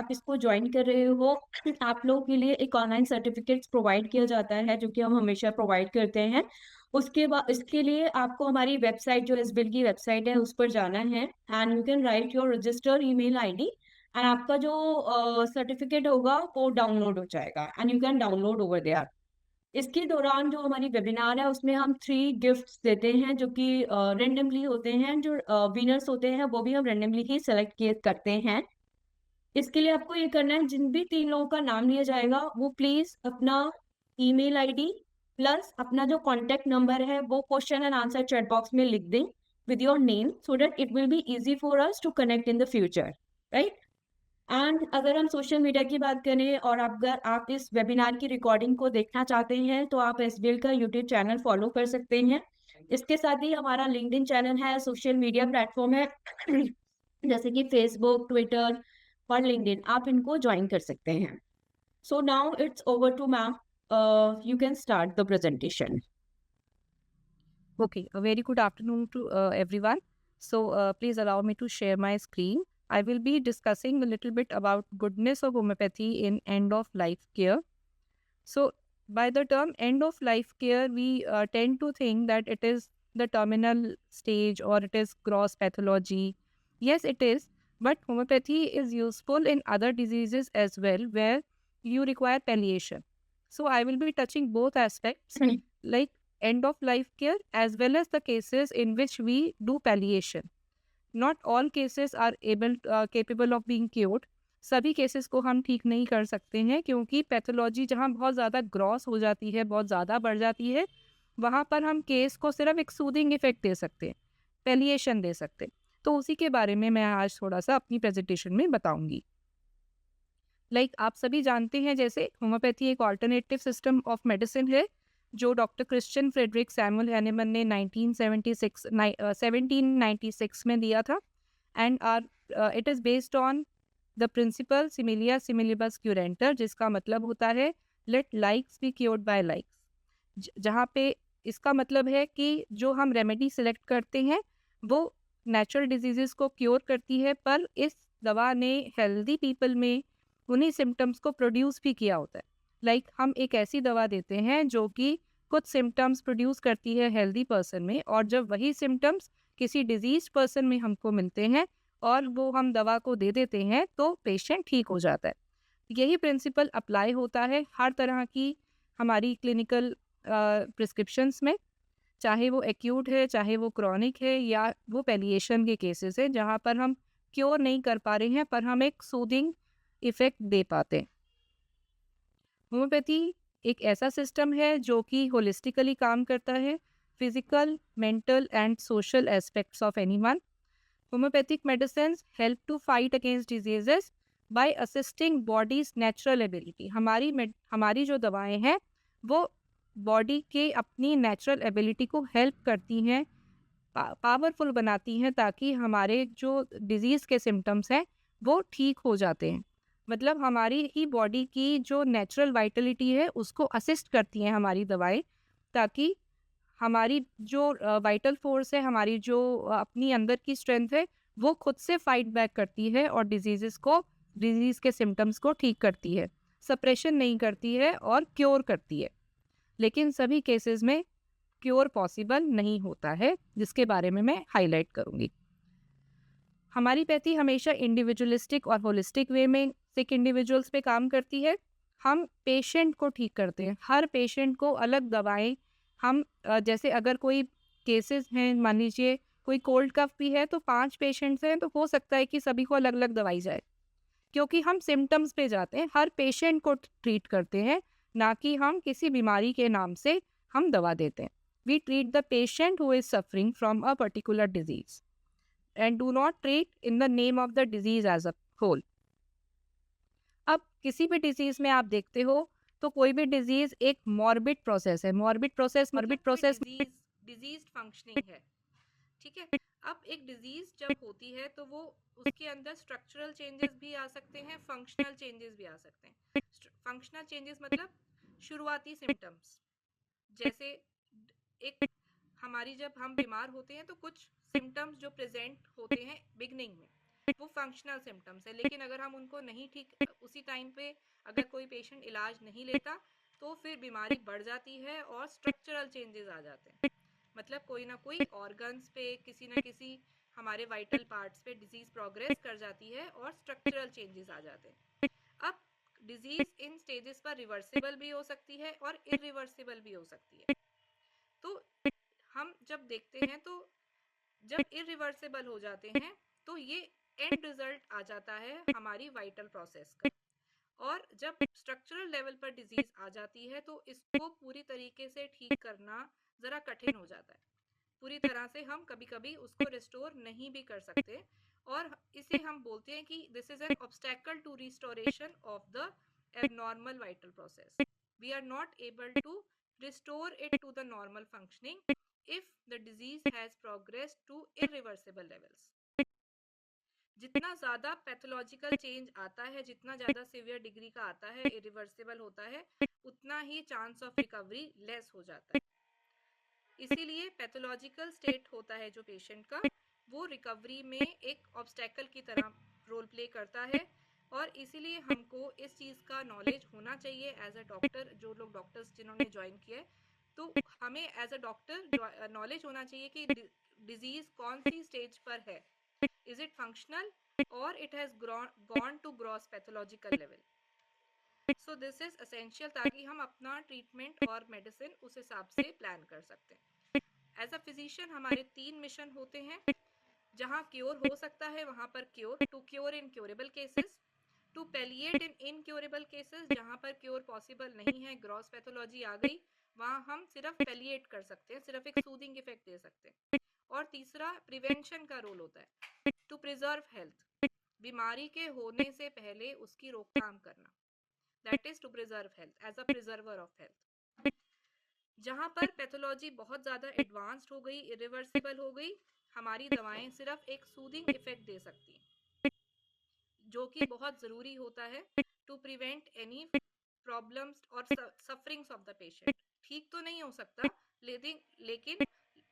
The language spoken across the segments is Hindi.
आप इसको ज्वाइन कर रहे हो, आप लोगों के लिए एक ऑनलाइन सर्टिफिकेट्स प्रोवाइड किया जाता है, जो कि हम हमेशा प्रोवाइड करते हैं। उसके बाद इसके लिए आपको हमारी वेबसाइट, जो एसबीएल की वेबसाइट है, उस पर जाना है and you can write your register email ID and आपका जो सर्टिफिकेट होगा वो डाउनलोड हो जाएगा and you can download over there. इसके दौरान जो हमारी वेबिनार है उसमें हम 3 गिफ्ट्स देते हैं, जो कि रेंडमली होते हैं। जो विनर्स होते हैं वो भी हम रेंडमली ही सेलेक्ट किए करते हैं। इसके लिए आपको ये करना है, जिन भी 3 लोगों का नाम लिया जाएगा वो प्लीज अपना ईमेल आईडी प्लस अपना जो कॉन्टेक्ट नंबर है वो question and answer chat box में लिख दें with your name, so that it will be easy for us to connect in the future, right. And अगर हम सोशल मीडिया की बात करें और अगर आप इस वेबिनार की रिकॉर्डिंग को देखना चाहते हैं तो आप एसबीएल का यूट्यूब चैनल फॉलो कर सकते हैं। इसके साथ ही हमारा लिंक्डइन चैनल है, सोशल मीडिया प्लेटफॉर्म है जैसे कि फेसबुक, ट्विटर और लिंक्डइन, आप इनको ज्वाइन कर सकते हैं। So now it's over to ma'am, you can start the presentation. Okay, a very good afternoon to everyone. So, please allow me to share my screen. I will be discussing a little bit about goodness of homeopathy in end of life care. So, by the term end of life care, we tend to think that it is the terminal stage or it is gross pathology. Yes, it is, but homeopathy is useful in other diseases as well where you require palliation. So, I will be touching both aspects like end of life care as well as the cases in which we do palliation. Not all cases are capable of being cured. सभी केसेस को हम ठीक नहीं कर सकते हैं क्योंकि पैथोलॉजी जहाँ बहुत ज़्यादा ग्रॉस हो जाती है, बहुत ज़्यादा बढ़ जाती है, वहाँ पर हम केस को सिर्फ एक सूदिंग इफेक्ट दे सकते हैं, पैलिएशन दे सकते हैं। तो उसी के बारे में मैं आज थोड़ा सा अपनी प्रेजेंटेशन में बताऊंगी। आप सभी जानते हैं जैसे होम्योपैथी एक ऑल्टरनेटिव सिस्टम ऑफ मेडिसिन है जो doctor Christian Frederick Samuel Hahnemann ने 1796 में दिया था and it is based on the principle similia similibus curentur, जिसका मतलब होता है let likes be cured by likes, जहाँ पे इसका मतलब है कि जो हम रेमेडी सिलेक्ट करते हैं वो नेचुरल डिजीजेस को क्योर करती है, पर इस दवा ने हेल्दी पीपल में उन्हीं सिम्टम्स को प्रोड्यूस भी किया होता है। हम एक ऐसी दवा देते हैं जो कि कुछ सिम्टम्स प्रोड्यूस करती है हेल्दी पर्सन में, और जब वही सिम्टम्स किसी डिजीज पर्सन में हमको मिलते हैं और वो हम दवा को दे देते हैं तो पेशेंट ठीक हो जाता है। यही प्रिंसिपल अप्लाई होता है हर तरह की हमारी क्लिनिकल प्रिस्क्रिप्शंस में, चाहे वो एक्यूट है, चाहे वो क्रॉनिक है, या वो पैलिएशन के केसेस है जहाँ पर हम क्योर नहीं कर पा रहे हैं पर हम एक सूदिंग इफेक्ट दे पाते हैं। होम्योपैथी एक ऐसा सिस्टम है जो कि होलिस्टिकली काम करता है, physical, mental and social aspects of anyone. Homeopathic medicine help to fight against diseases by assisting body's natural ability. हमारी जो दवाएं हैं वो बॉडी के अपनी नेचुरल एबिलिटी को हेल्प करती हैं, पावरफुल बनाती हैं, ताकि हमारे जो डिजीज़ के सिम्टम्स हैं वो ठीक हो जाते हैं। मतलब हमारी ही बॉडी की जो नेचुरल वाइटलिटी है उसको असिस्ट करती हैं हमारी दवाएं, ताकि हमारी जो वाइटल फोर्स है, हमारी जो अपनी अंदर की स्ट्रेंथ है, वो खुद से फाइट बैक करती है और डिजीज़ के सिम्टम्स को ठीक करती है, सप्रेशन नहीं करती है और क्योर करती है। लेकिन सभी केसेस में क्योर पॉसिबल नहीं होता है, जिसके बारे में मैं हाईलाइट करूँगी। हमारी पैथी हमेशा इंडिविजुअलिस्टिक और होलिस्टिक वे में सिक इंडिविजुअल्स पे काम करती है। हम पेशेंट को ठीक करते हैं, हर पेशेंट को अलग दवाएं हम जैसे अगर कोई केसेस हैं, मान लीजिए कोई कोल्ड कफ भी है तो 5 पेशेंट्स हैं तो हो सकता है कि सभी को अलग अलग दवाई जाए, क्योंकि हम सिम्टम्स पे जाते हैं, हर पेशेंट को ट्रीट करते हैं, ना कि हम किसी बीमारी के नाम से हम दवा देते हैं। We treat the patient who is suffering from a particular disease and do not treat in the name of the disease as a whole. अब किसी भी डिजीज में आप देखते हो तो कोई भी डिजीज एक मॉर्बिड प्रोसेस है। मॉर्बिड प्रोसेस डिजीज फंक्शनिंग है, ठीक है। अब एक डिजीज जब होती है तो वो उसके अंदर स्ट्रक्चरल चेंजेस भी आ सकते हैं, फंक्शनल चेंजेस भी आ सकते हैं। फंक्शनल चेंजेस मतलब शुरुआती सिम्टम्स, जैसे एक जब हम बीमार होते हैं तो कुछ सिम्टम्स जो प्रेजेंट होते हैं बिगनिंग में, वो फंक्शनल सिम्टम्स है। लेकिन अगर हम उनको नहीं ठीक उसी टाइम पे अगर कोई पेशेंट इलाज नहीं लेता तो फिर बीमारी बढ़ जाती है और स्ट्रक्चरल चेंजेस आ जाते हैं। मतलब कोई ना कोई ऑर्गन्स पे किसी ना किसी हमारे वाइटल पार्ट्स पे डिजीज प्रोग्रेस कर जाती है और स्ट्रक्चरल चेंजेस आ जाते हैं। अब डिजीज इन स्टेजेस पर रिवर्सिबल भी हो सकती है और इरिवर्सिबल भी हो सकती है। तो हम जब देखते हैं तो जब इरिवर्सिबल हो जाते हैं तो ये एंड रिजल्ट आ जाता है हमारी वाइटल प्रोसेस का। और जब स्ट्रक्चरल लेवल पर डिजीज आ जाती है तो इसको पूरी तरीके से ठीक करना ज़रा कठिन हो जाता है। पूरी तरह से हम कभी कभी उसको रिस्टोर नहीं भी कर सकते और इसे हम बोलते हैं कि this is an obstacle to restoration of the abnormal vital process. We are not able to restore it to the normal functioning if the disease has progressed to irreversible levels. जितना ज़्यादा पैथोलॉजिकल चेंज आता है, जितना ज़्यादा सीवियर डिग्री का आता है, इरिवर्सिबल होता है, उतना ही चांस ऑफ रिकवरी लेस हो जाता है। इसीलिए पैथोलॉजिकल स्टेट होता है जो पेशेंट का, वो रिकवरी में एक ऑब्स्टेकल की तरह रोल प्ले करता है। और इसीलिए हमको इस चीज़ का नॉलेज होना चाहिए एज अ डॉक्टर। जो लोग डॉक्टर्स जिन्होंने ज्वाइन किया है तो हमें एज अ डॉक्टर नॉलेज होना चाहिए कि डिजीज़ कौन सी स्टेज पर है। इज इट फंक्शनल और it has gone to gross pathological level. So this is essential ताकि हम अपना ट्रीटमेंट और मेडिसिन उस हिसाब से प्लान कर सकते हैं। एज अ फिजिशियन हमारे 3 मिशन होते हैं। जहाँ क्योर हो सकता है वहाँ पर cure, to cure in curable cases, to palliate in incurable cases, जहाँ पर क्योर पॉसिबल नहीं है, ग्रॉस पैथोलॉजी आ गई, वहाँ हम सिर्फ पैलिएट कर सकते हैं, सिर्फ एक सूदिंग इफेक्ट दे सकते हैं। और तीसरा प्रिवेंशन का रोल होता है, टू प्रिजर्व हेल्थ, बीमारी के होने से पहले उसकी रोकथाम करना, that is to preserve health as a preserver of health. जहाँ पर पैथोलॉजी बहुत ज़्यादा एडवांस्ड हो गई, इरिवर्सिबल हो गई, हमारी दवाएं सिर्फ एक सूदिंग इफेक्ट दे सकती हैं, जो कि बहुत ज़रूरी होता है टू प्रिवेंट एनी प्रॉब्लम्स और सफरिंग्स ऑफ द पेशेंट। ठीक तो नहीं हो सकता लेकिन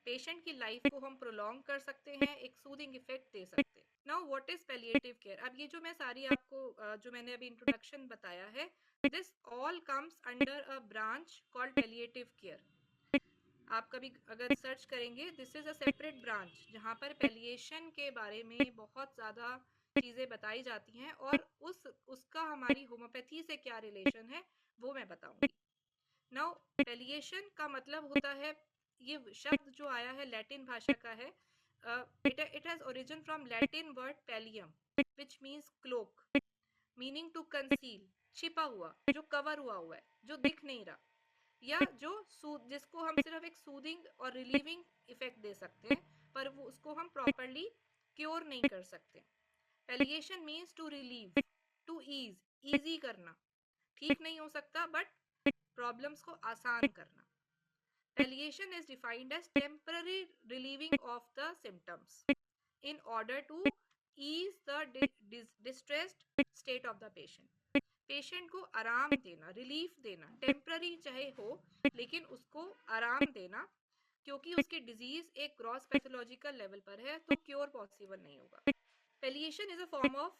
पेशेंट की लाइफ को हम प्रोलॉन्ग कर सकते हैं, एक सूदिंग इफेक्ट दे सकते हैं। Now what is palliative care? अब ये जो मैं सारी आपको जो मैंने अभी इंट्रोडक्शन बताया है, this all comes under a branch called palliative care. आप कभी अगर सर्च करेंगे, this is a separate branch जहाँ पर पैलिएशन के बारे में बहुत ज़्यादा चीज़ें बताई जाती हैं और उसका हमारी होम्योपैथी से क्या रिलेशन है वो मैं बताऊंगी। नाउ पैलिएशन का मतलब होता है, ये शब्द जो आया है लैटिन भाषा का है, it has origin from Latin word pallium which means cloak, meaning to conceal, छिपा हुआ, जो कवर हुआ है, जो दिख नहीं रहा, या जो जिसको हम सिर्फ एक सूदिंग और रिलीविंग इफेक्ट दे सकते हैं पर वो उसको हम प्रॉपरली क्योर नहीं कर सकते। Palliation means to relieve, to ease, easy करना, ठीक नहीं हो सकता बट प्रॉब्लम्स को आसान करना। Palliation is defined as temporary relieving of the symptoms in order to ease the distressed state of the patient. Patient को आराम देना, रिलीफ देना, टेम्पररी चाहे हो लेकिन उसको आराम देना, क्योंकि उसकी डिजीज एक ग्रॉस पैथोलॉजिकल लेवल पर है तो क्योर पॉसिबल नहीं होगा। Palliation is a form of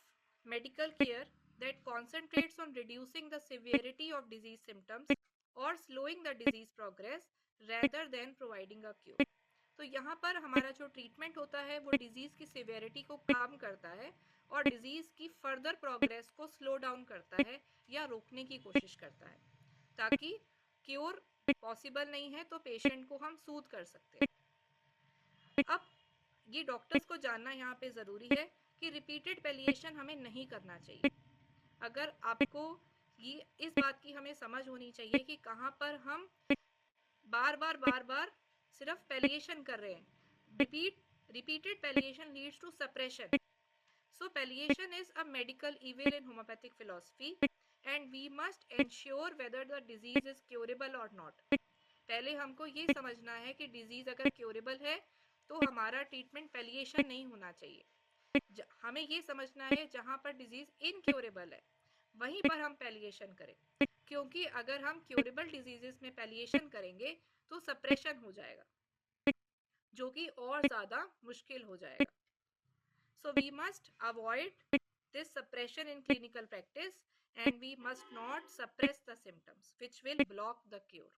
medical care that concentrates on reducing the severity of disease symptoms or slowing the disease progress rather than providing a cure. तो यहाँ पर हमारा जो ट्रीटमेंट होता है वो डिजीज की सिवियरिटी को कम करता है और डिजीज की फर्दर प्रोग्रेस को स्लो डाउन करता है या रोकने की कोशिश करता है, ताकि क्योर पॉसिबल नहीं है तो पेशेंट को हम सूद कर सकते हैं। अब ये डॉक्टर्स को जानना यहाँ पे ज़रूरी है कि रिपीटेड पैलिएशन हमें नहीं करना चाहिए। अगर आपको ये इस बात की हमें समझ होनी चाहिए कि कहाँ पर हम बार बार सिर्फ पैलिएशन कर रहे हैं। repeated palliation leads to suppression. So palliation is a medical evil in homeopathic philosophy and we must ensure whether the disease is curable or not. पहले हमको ये समझना है कि डिजीज अगर क्योरेबल है तो हमारा ट्रीटमेंट पैलिएशन नहीं होना चाहिए। हमें ये समझना है जहाँ पर डिजीज इनक्योरेबल है वहीं पर हम पैलिएशन करें, क्योंकि अगर हम क्योरेबल डिजीजेस में पैलिएशन करेंगे तो सप्रेशन हो जाएगा, जो कि और ज़्यादा मुश्किल हो जाएगा। So we must avoid this suppression in clinical practice, and we must not suppress the symptoms which will block the cure.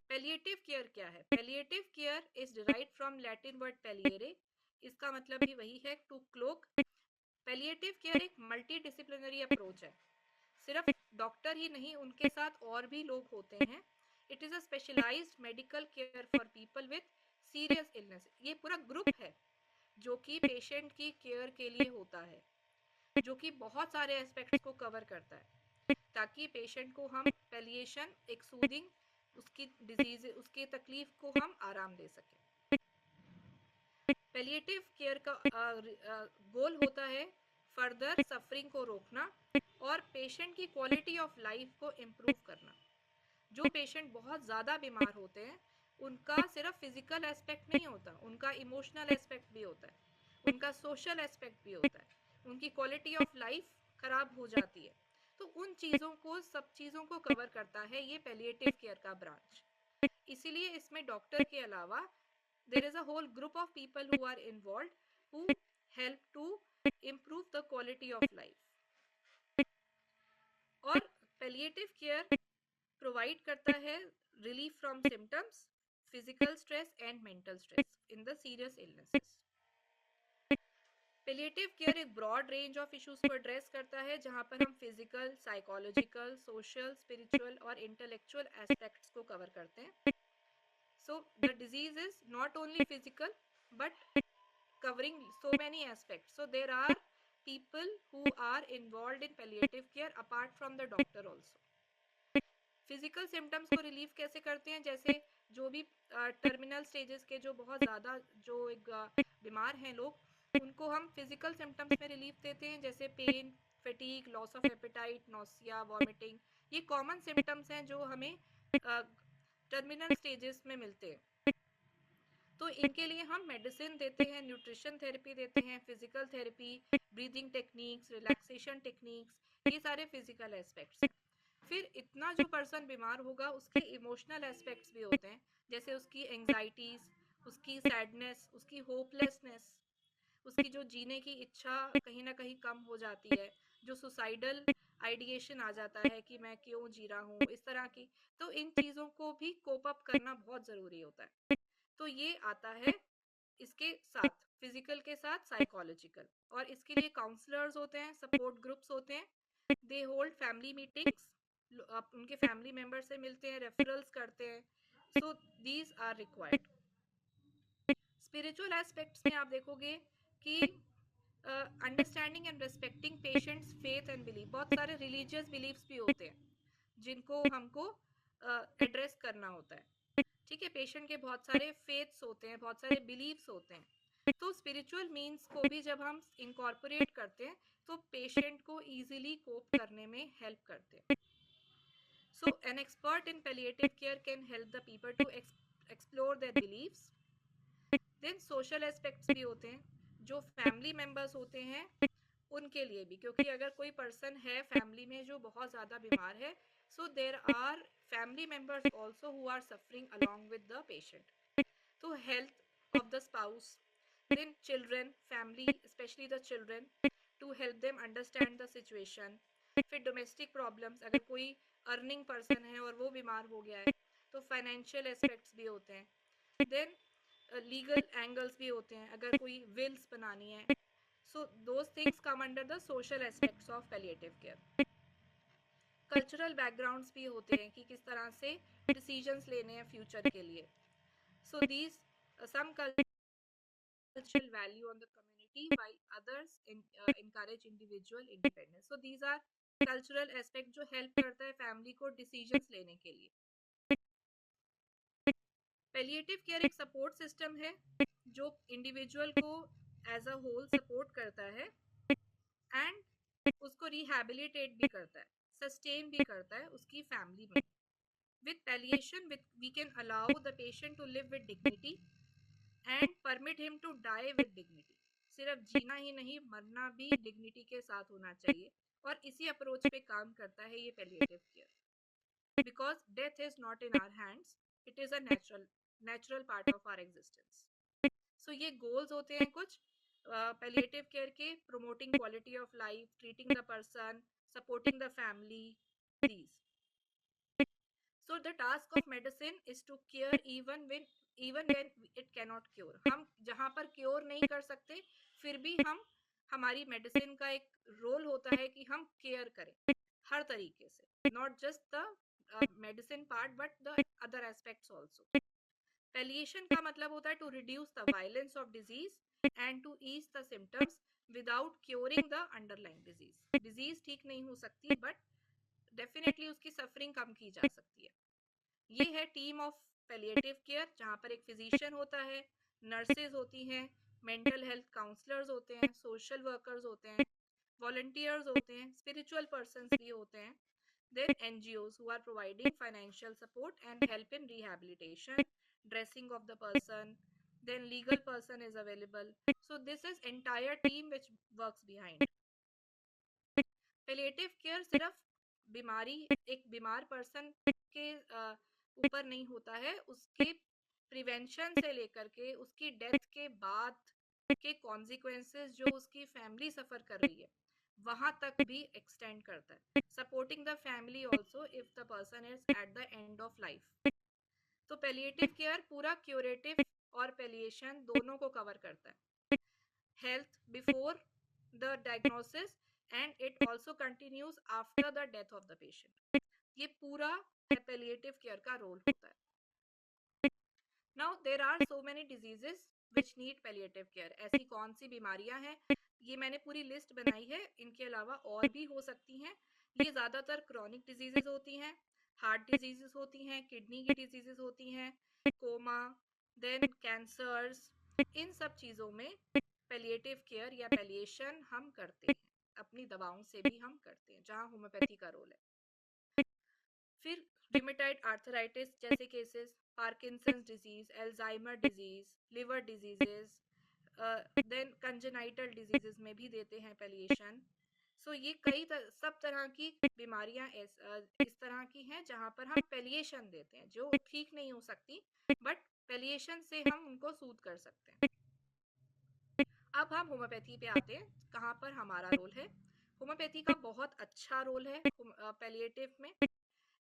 Palliative care क्या है? Palliative care is derived from Latin word palliare. इसका मतलब भी वही है, to cloak. Palliative care एक multidisciplinary approach है. सिर्फ डॉक्टर ही नहीं, उनके साथ और भी लोग होते हैं. It is a specialized medical care for people with serious illness. ये पूरा ग्रुप है जो कि पेशेंट की केयर के लिए होता है, जो कि बहुत सारे एस्पेक्ट्स को कवर करता है, ताकि पेशेंट को हम पैलिएशन, एक सूदिंग, उसकी डिजीज, उसकी तकलीफ को हम आराम दे सकें. पैलिएटिव केयर का गोल होता है फर्दर सफरिंग को रोकना और पेशेंट की क्वालिटी ऑफ लाइफ को इम्प्रूव करना. जो पेशेंट बहुत ज़्यादा बीमार होते हैं उनका सिर्फ फिजिकल एस्पेक्ट नहीं होता, उनका इमोशनल एस्पेक्ट भी होता है, उनका सोशल एस्पेक्ट भी होता है, उनकी क्वालिटी ऑफ लाइफ खराब हो जाती है. तो उन चीज़ों को, सब चीज़ों को कवर करता है ये पैलिएटिव केयर का ब्रांच. इसीलिए इसमें डॉक्टर के अलावा there is a whole group of people who are involved who help to improve the quality of life. और palliative care provide करता है relief from symptoms, physical stress and mental stress in the serious illnesses. Palliative care एक broad range of issues को address करता है, जहाँ पर हम physical, psychological, social, spiritual और intellectual aspects को cover करते हैं. So the disease is not only physical but covering so many aspects. So there are people who are involved in palliative care apart from the doctor also. Physical symptoms को रिलीव कैसे करते हैं? जैसे जो भी टर्मिनल स्टेजेस के जो बहुत ज़्यादा जो एक बीमार हैं लोग, उनको हम फिजिकल सिम्टम्स में रिलीफ देते हैं, जैसे pain, fatigue, loss of appetite, nausea, vomiting. ये कॉमन सिम्टम्स हैं जो हमें टर्मिनल स्टेजेस में मिलते हैं. तो इनके लिए हम मेडिसिन देते हैं, न्यूट्रिशन थेरेपी देते हैं, physical therapy, breathing techniques, relaxation techniques, ये सारे फिजिकल एस्पेक्ट्स. फिर इतना जो पर्सन बीमार होगा उसके इमोशनल एस्पेक्ट्स भी होते हैं, जैसे उसकी एंग्जाइटीज, उसकी सैडनेस, उसकी होपलेसनेस, उसकी जो जीने की इच्छा कहीं ना कहीं कम हो जाती है, जो सुसाइडल आइडिएशन आ जाता है कि मैं क्यों जी रहा हूँ, इस तरह की. तो इन चीज़ों को भी कोप अप करना बहुत ज़रूरी होता है. तो ये आता है इसके साथ, फिजिकल के साथ साइकोलॉजिकल. और इसके लिए काउंसलर्स होते हैं, सपोर्ट ग्रुप्स होते हैं, दे होल्ड फैमिली मीटिंग्स, आप उनके फैमिली मेंबर से मिलते हैं, रेफरल्स करते हैं. So these are required. Spiritual aspects में आप देखोगे कि understanding and respecting patient's faith and belief, बहुत सारे रिलीजियस बिलीफ्स भी होते हैं जिनको हमको एड्रेस करना होता है. ठीक है, पेशेंट के बहुत सारे फेथ्स होते हैं, बहुत सारे बिलीव्स होते हैं. तो स्पिरिचुअल मीन्स को भी जब हम इनकॉर्पोरेट करते हैं तो पेशेंट को इजीली कोप करने में हेल्प करते हैं. So an expert in palliative care can help the people to explore their beliefs. Then social aspects भी होते हैं, जो फैमिली मेंबर्स होते हैं उनके लिए भी, क्योंकि अगर कोई पर्सन है फैमिली में जो बहुत ज़्यादा बीमार है, so there are family members also who are suffering along with the patient. So health of the spouse, then children, family, especially the children, to help them understand the situation. फिर domestic problems, अगर कोई अर्निंग पर्सन है और वो बीमार हो गया है तो फाइनेंशियल एस्पेक्ट्स भी होते हैं. देन लीगल एंगल्स भी होते हैं, अगर कोई विल्स बनानी है. So those things come under the social aspects of palliative care. Cultural backgrounds भी होते हैं कि किस तरह से डिसीजंस लेने हैं फ्यूचर के लिए. So these some cultural value on the community while others encourage individual independence. So these are cultural aspect जो हेल्प करता है फैमिली को डिसीजंस लेने के लिए. पैलिएटिव केयर एक सपोर्ट सिस्टम है जो इंडिविजुअल को एज अ होल सपोर्ट करता है एंड उसको रिहैबिलिटेट भी करता है, सस्टेन भी करता है उसकी फैमिली में. With palliation, we can allow the patient to live with dignity and permit him to die with dignity. सिर्फ जीना ही नहीं, मरना भी डिग्निटी के साथ होना चाहिए. और इसी अप्रोच पे काम करता है ये palliative care. Because death is not in our hands, it is a natural part of our existence. So ये goals होते हैं कुछ पैलिएटिव केयर के promoting quality of life, treating the person, supporting the family, these. So the task of medicine is to cure even when it cannot cure. हम जहाँ पर क्योर नहीं कर सकते फिर भी हम हमारी मेडिसिन का एक रोल होता है कि हम केयर करें हर तरीके से, not just the medicine part but the other aspects also. Palliation का मतलब होता है to reduce the violence of disease and to ease the symptoms without curing the underlying disease. Disease ठीक नहीं हो सकती but definitely उसकी suffering कम की जा सकती है. ये है टीम ऑफ पैलिएटिव केयर, जहाँ पर एक फिजिशियन होता है, नर्सेज होती हैं, मेंटल हेल्थ काउंसलर्स होते हैं, सोशल वर्कर्स होते हैं, वॉलंटियर्स होते हैं, स्पिरिचुअल पर्सन्स भी होते हैं, then NGOs who are providing financial support and help in rehabilitation, dressing of the person, then legal person is available. So this is entire team which works behind. Palliative care सिर्फ बीमारी एक बीमार पर्सन के ऊपर नहीं होता है, उसके प्रिवेंशन से लेकर के उसकी डेथ के बाद के कॉन्सिक्वेंसेस जो उसकी फैमिली सफर कर रही है वहां तक भी एक्सटेंड करता है. Supporting the family also if the person is eight the end of life. तो पैलिएटिव केयर पूरा क्यूरेटिव और पैलिएशन दोनों को कवर करता है. Health before the diagnosis and it also continues after the death of the patient. ये पूरा palliative care का रोल होता है. Now there are so many diseases which need palliative care. ऐसी कौन सी बीमारियां हैं, ये मैंने पूरी लिस्ट बनाई है, इनके अलावा और भी हो सकती हैं. ये ज़्यादातर क्रॉनिक डिजीजेज होती हैं, हार्ट डिजीजेस होती हैं, किडनी की डिजीजेस होती हैं, कोमा, देन कैंसर्स. इन सब चीज़ों में पैलिएटिव केयर या पैलिएशन हम करते हैं, अपनी दवाओं से भी हम करते हैं, जहाँ होम्योपैथी का रोल है. फिर रिमेटाइड आर्थराइटिस जैसे cases, Parkinson's disease, Alzheimer disease, liver diseases, then congenital diseases में भी देते हैं पैलिएशन. सो ये सब तरह की बीमारियां इस तरह की हैं जहाँ पर हम पैलिएशन देते हैं, जो ठीक नहीं हो सकती बट पैलिएशन से हम उनको सूद कर सकते हैं. अब हम होम्योपैथी पे आते हैं, कहाँ पर हमारा रोल है. होम्योपैथी का बहुत अच्छा रोल है पैलिएटिव में,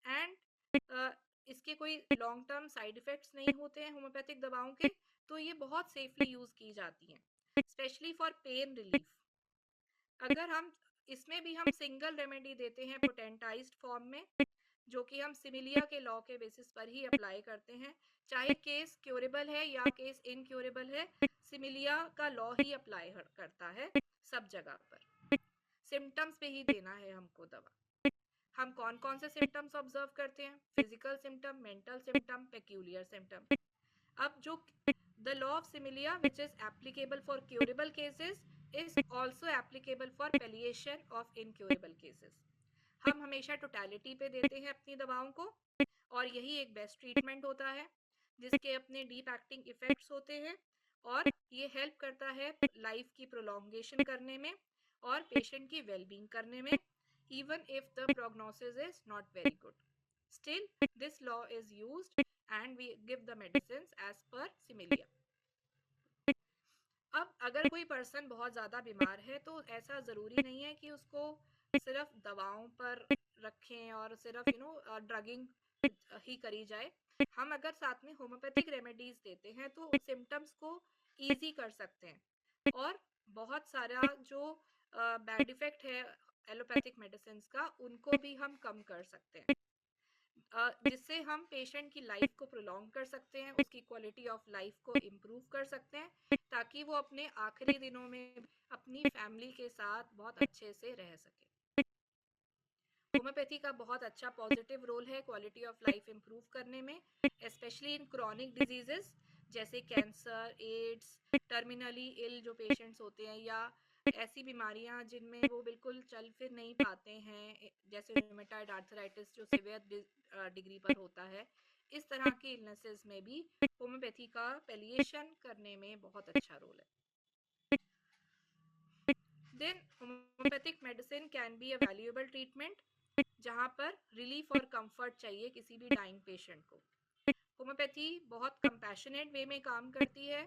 एंड इसके कोई लॉन्ग टर्म साइड इफेक्ट्स नहीं होते हैं होम्योपैथिक दवाओं के, तो ये बहुत सेफली यूज की जाती हैं, स्पेशली फॉर पेन रिलीफ. अगर हम इसमें भी हम सिंगल रेमेडी देते हैं पोटेंटाइज्ड फॉर्म में, जो कि हम सिमिलिया के लॉ के बेसिस पर ही अप्लाई करते हैं, चाहे केस क्योरेबल है या केस इनक्योरेबल है, सिमिलिया का लॉ ही अप्लाई करता है सब जगह पर. सिम्टम्स पे ही देना है हमको दवा. हम कौन कौन से सिम्टम्स ऑब्जर्व करते हैं? Physical symptom, mental symptom, peculiar symptom. अब जो the law of similia which is applicable for curable cases is also applicable for palliation of incurable cases. हम हमेशा टोटलिटी पे देते हैं अपनी दवाओं को, और यही एक बेस्ट ट्रीटमेंट होता है जिसके अपने डीप एक्टिंग इफेक्ट्स होते हैं, और ये हेल्प करता है लाइफ की प्रोलॉन्गेशन करने में और पेशेंट की वेलबींग करने में, even if the prognosis is not very good. Still, this law is used and we give the medicines as per similia. अब अगर कोई पर्सन बहुत ज़्यादा बीमार है तो ऐसा ज़रूरी नहीं है कि उसको सिर्फ दवाओं पर रखें और सिर्फ ड्रगिंग ही करी जाए. हम अगर साथ में होम्योपैथिक रेमेडीज देते हैं तो सिम्टम्स को ईजी कर सकते हैं, और बहुत सारा जो बैड इफेक्ट है एलोपैथिक मेडिसिन का उनको भी हम कम कर सकते हैं, जिससे हम पेशेंट की लाइफ को प्रोलॉन्ग कर सकते हैं, उसकी क्वालिटी ऑफ लाइफ को इम्प्रूव कर सकते हैं, ताकि वो अपने आखिरी दिनों में अपनी फैमिली के साथ बहुत अच्छे से रह सके. होम्योपैथी का बहुत अच्छा पॉजिटिव रोल है क्वालिटी ऑफ लाइफ इम्प्रूव करने में, स्पेशली इन क्रॉनिक डिजीजेस जैसे कैंसर, एड्स, टर्मिनली इल जो पेशेंट्स होते हैं, या ऐसी बीमारियां जिनमें वो बिल्कुल चल फिर नहीं पाते हैं, जैसे रूमेटॉइड आर्थराइटिस जो सीवियर डिग्री पर होता है. इस तरह की इलनेसेस में भी होम्योपैथी का पैलिएशन करने में बहुत अच्छा रोल है. Then homeopathic medicine can be a valuable treatment जहाँ पर रिलीफ और कंफर्ट चाहिए किसी भी डाइंग पेशेंट को. होम्योपैथी बहुत कंपैशनेट वे में काम करती है,